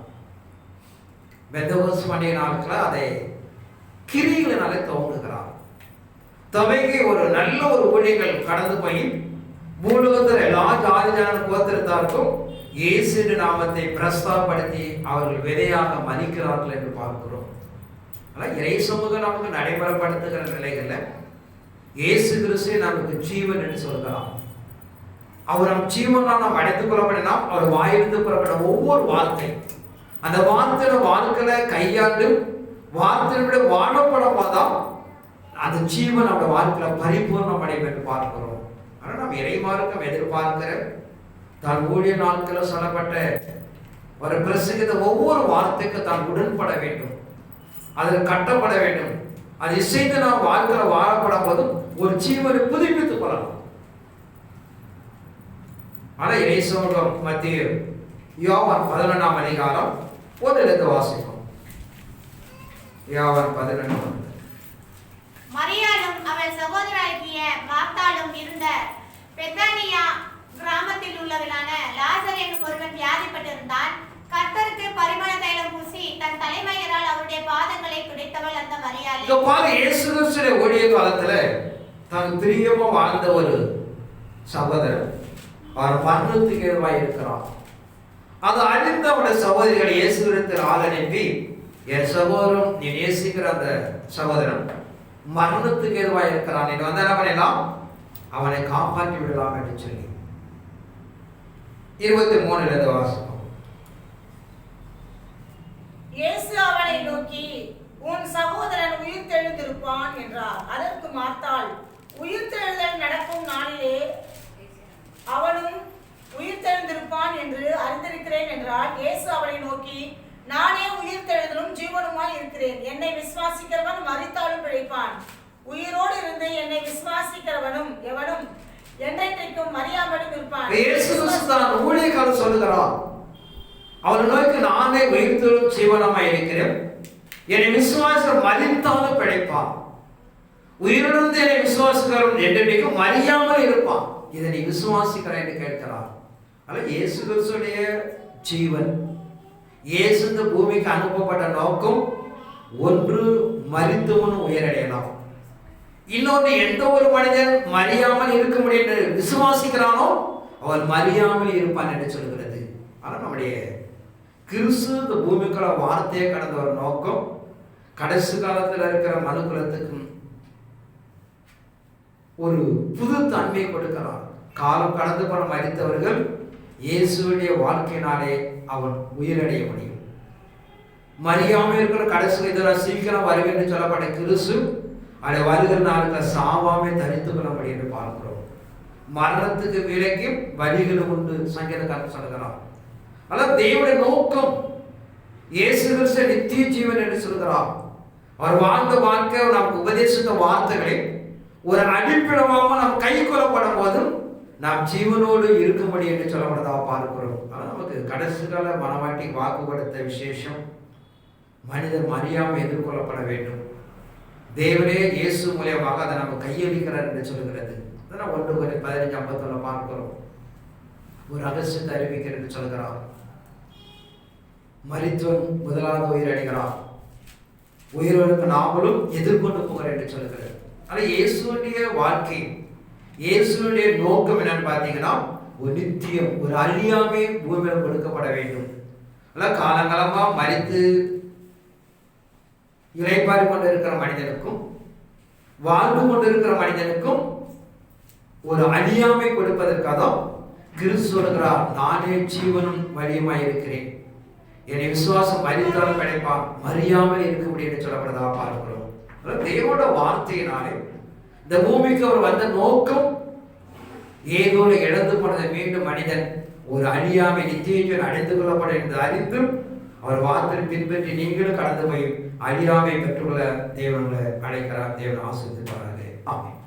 [SPEAKER 1] பெந்தகோஸ்து பண்டிகை நாட்களில் அதை கிரிகளினாலே துவங்குகிறார். துவங்கி ஒரு நல்ல ஒரு ஊழியர்கள் கடந்து போய் பூலோகத்தில் எல்லா ஜாதி ஜன கோத்திரத்தாருக்கும் இயேசு நாமத்தை பிரஸ்தாபப்படுத்தி அவர்கள் விதையாக மதிக்கிறார்கள் என்று பார்க்கிறோம். ஆனால் இறை சமூகம் நமக்கு நடைமுறைப்படுத்துகிற நிலைகள்ல இயேசு கிறிஸ்து நமக்கு ஜீவன் என்று சொல்கிறார். அவர் நம் ஜீவனால் நாம் அடைந்து கொள்ளப்படினா அவர் வாயிலிருந்து புறப்பட்ட ஒவ்வொரு வார்த்தை அந்த வார்த்தையோட வாழ்க்கையில கையாண்டு வார்த்தையோட வாழப்படும் போதுதான் அந்த ஜீவன் நம்ம வாழ்க்கையில பரிபூர்ணம் அடையும் என்று பார்க்கிறோம். ஆனால் நம்ம இறைமார்க்கம் எதிர்பார்க்கிற தான் ஊழிய நாட்களில் சொல்லப்பட்ட ஒரு பிரசங்கித்த ஒவ்வொரு வார்த்தைக்கு தான் உடன்பட வேண்டும், அதில் கட்டப்பட வேண்டும். அது இசைந்து நாம் வாழ்க்கையில வாழப்படும் போதும் ஒரு ஜீவனை புதுப்பித்துக் கொள்ளலாம். ஆனா இறை சமூகம் மத்திய யோவான் 11ஆம் அதிகாரம் ஒரு எழுத்து வாசிக்கும். யோவான் 11.
[SPEAKER 3] மரியாளும் அவள் சகோதராகிய மார்த்தாளும் இருந்த பெத்தானியா கிராமத்தில் உள்ளவளான லாசர் என்னும் ஒருவன் வியாதிப்பட்டிருந்தான். கர்த்தருக்கு பரிமள தைலம் பூசி தன் தலைமயிரால் அவருடைய பாதங்களை துடைத்தவள் அந்த மரியாதை.
[SPEAKER 1] இங்க பாருங்க, இயேசு கிறிஸ்துவின் ஊழிய காலத்துல தான் பிரியமா வாழ்ந்த ஒரு சகோதரன் அவர் மரணத்துக்கு ஏதுவாய் இருக்கிறார். அது அறிந்த அவருடைய சகோதரிகளை இயேசு கிறிஸ்து ஆள் அனுப்பி, என் சகோதரன் நீ நேசிக்கிற அந்த சகோதரன் மரணத்துக்கு ஏதுவாய் இருக்கிறான், நீ வந்த என்ன பண்ணலாம், அவனை காப்பாற்றி விடலாம் என்று சொல்லி 23 வாசகம்.
[SPEAKER 2] இயேசு அவனை நோக்கி, உன் சகோதரன் உயிர்த்தெழுந்திருப்பான் என்றார். அதற்கு மார்த்தாள், உயிர்த்தெழுதல் நடக்கும் நாளிலே அவனும் உயிர்த்தெழுந்திருப்பான் என்று அறிந்திருக்கிறேன் என்றால். இயேசு அவனை நோக்கி, நானே உயிர்த்தெழுதலும் ஜீவனுமாய் இருக்கிறேன். என்னை விசுவாசிக்கிறவன் மரித்தாலும் பிழைப்பான். உயிரோடு இருந்து என்னை விசுவாசிக்கிறவனும் எவனும் என்றைக்கும் மரியாமலும் இருப்பான்.
[SPEAKER 1] இயேசு கிறிஸ்து தான் ஊழிய காலம் சொல்லுகிறார். அவர் நோக்கி, நானே உயிர்த்தெழும் ஜீவனுமாய் இருக்கிறேன். என்னை விசுவாசிக்கிறவன் மரித்தாலும் பிழைப்பான். உயிரிழந்து என்னை விசுவாசிக்கிறவன் என்றைக்கும் மரியாமல் இருப்பான். இதை நீ விசுவாசிக்கிற என்று கேட்கிறார். அல்ல, இயேசு கிறிஸ்துடைய ஜீவன், இயேசு இந்த பூமிக்கு அனுப்பப்பட்ட நோக்கம் ஒன்று மரித்தவன் உயரடையலாம், இன்னொன்று எந்த ஒரு மனிதன் மறியாமல் இருக்க முடியும் என்று விசுவாசிக்கிறானோ அவன் மறியாமல் இருப்பான் என்று சொல்கிறது. ஆனால் நம்முடைய கிறிஸ்து இந்த பூமிக்குள்ள வார்த்தையை கடந்த ஒரு நோக்கம் கடைசி காலத்தில் இருக்கிற மனுக்குலத்துக்கு ஒரு புது தன்மை கொடுக்கிறார். காலம் கடந்து போன மரித்தவர்கள் இயேசுடைய வாழ்க்கையினாலே அவன் உயிரடைய முடியும். மரியாமல் இருக்கிற கடைசி இதெல்லாம் சீக்கிரம் வருக என்று சொல்லப்பட்ட கிறிஸ்து அதை வருகிற நாளுக்கு சாவாமே தரித்துக் கொள்ள முடியும் என்று பார்க்கிறோம். மரணத்துக்கு விலைக்கும் வழிகளும் உண்டு சங்கீதக்காரன் சொல்கிறார். அதாவது தேவனுடைய நோக்கம் இயேசு கிறிஸ்து நித்திய ஜீவன் என்று சொல்கிறார். அவர் வாழ்ந்த வாழ்க்கை நமக்கு உபதேசித்த வார்த்தைகளை ஒரு அடிப்பிடமாக நாம் கை கொள்ளப்படும் போதும் நாம் ஜீவனோடு இருக்க முடியும் என்று சொல்லப்படுறதா பார்க்கிறோம். ஆனால் நமக்கு கடைசி கால மனவாட்டி வாக்கு கொடுத்த விசேஷம், மனிதர் மறியாமல் எதிர்கொள்ளப்பட வேண்டும். தேவனே இயேசு மூலியமாக அதை நம்ம கையளிக்கிறார் என்று சொல்கிறது. அதனால் 1 Corinthians 15:51 பார்க்கிறோம். ஒரு ரகசியத்தை அறிவிக்கிறார் என்று சொல்கிறார். மரித்தவன் முதலாவது உயிரடைகிறார், உயிரோடு நாமளும் எதிர்கொண்டு போகிறேன் என்று சொல்கிறது. ஆனால் இயேசுடைய வாழ்க்கை, இயேசுடைய நோக்கம் என்னன்னு பார்த்தீங்கன்னா, ஒரு நித்தியம், ஒரு அழியாமை பூமியில் கொடுக்கப்பட வேண்டும். அதனால் காலங்காலமா மரித்து இளைப்பாறி கொண்டு இருக்கிற மனிதனுக்கும் வாழ்ந்து கொண்டிருக்கிற மனிதனுக்கும் ஒரு அழியாமை கொடுப்பதற்காக கிறிஸ்து சொல்கிறார், நானே ஜீவனும் வழியுமாய் இருக்கிறேன். என்னை விசுவாசம் மரித்தாலும் கிடைப்பான், மறியாமல் இருக்க முடியும் என்று சொல்லப்படுறதா பார்க்கிறோம். தேவனோட வார்த்தையினாலே இந்த பூமிக்கு அவர் வந்த நோக்கம் ஏதோ இழந்து போனதை மீண்டும் மனிதன் ஒரு அழியாமை நித்தியம் அடைந்து கொள்ளப்படும் என்று அறிந்தும் அவர் வார்த்தையை பின்பற்றி நீங்களும் கடந்து போய் அழியாமை பெற்றுள்ள தேவனை அழைக்கிறார். தேவன் ஆசீர்வதிப்பாராக. ஆமென்.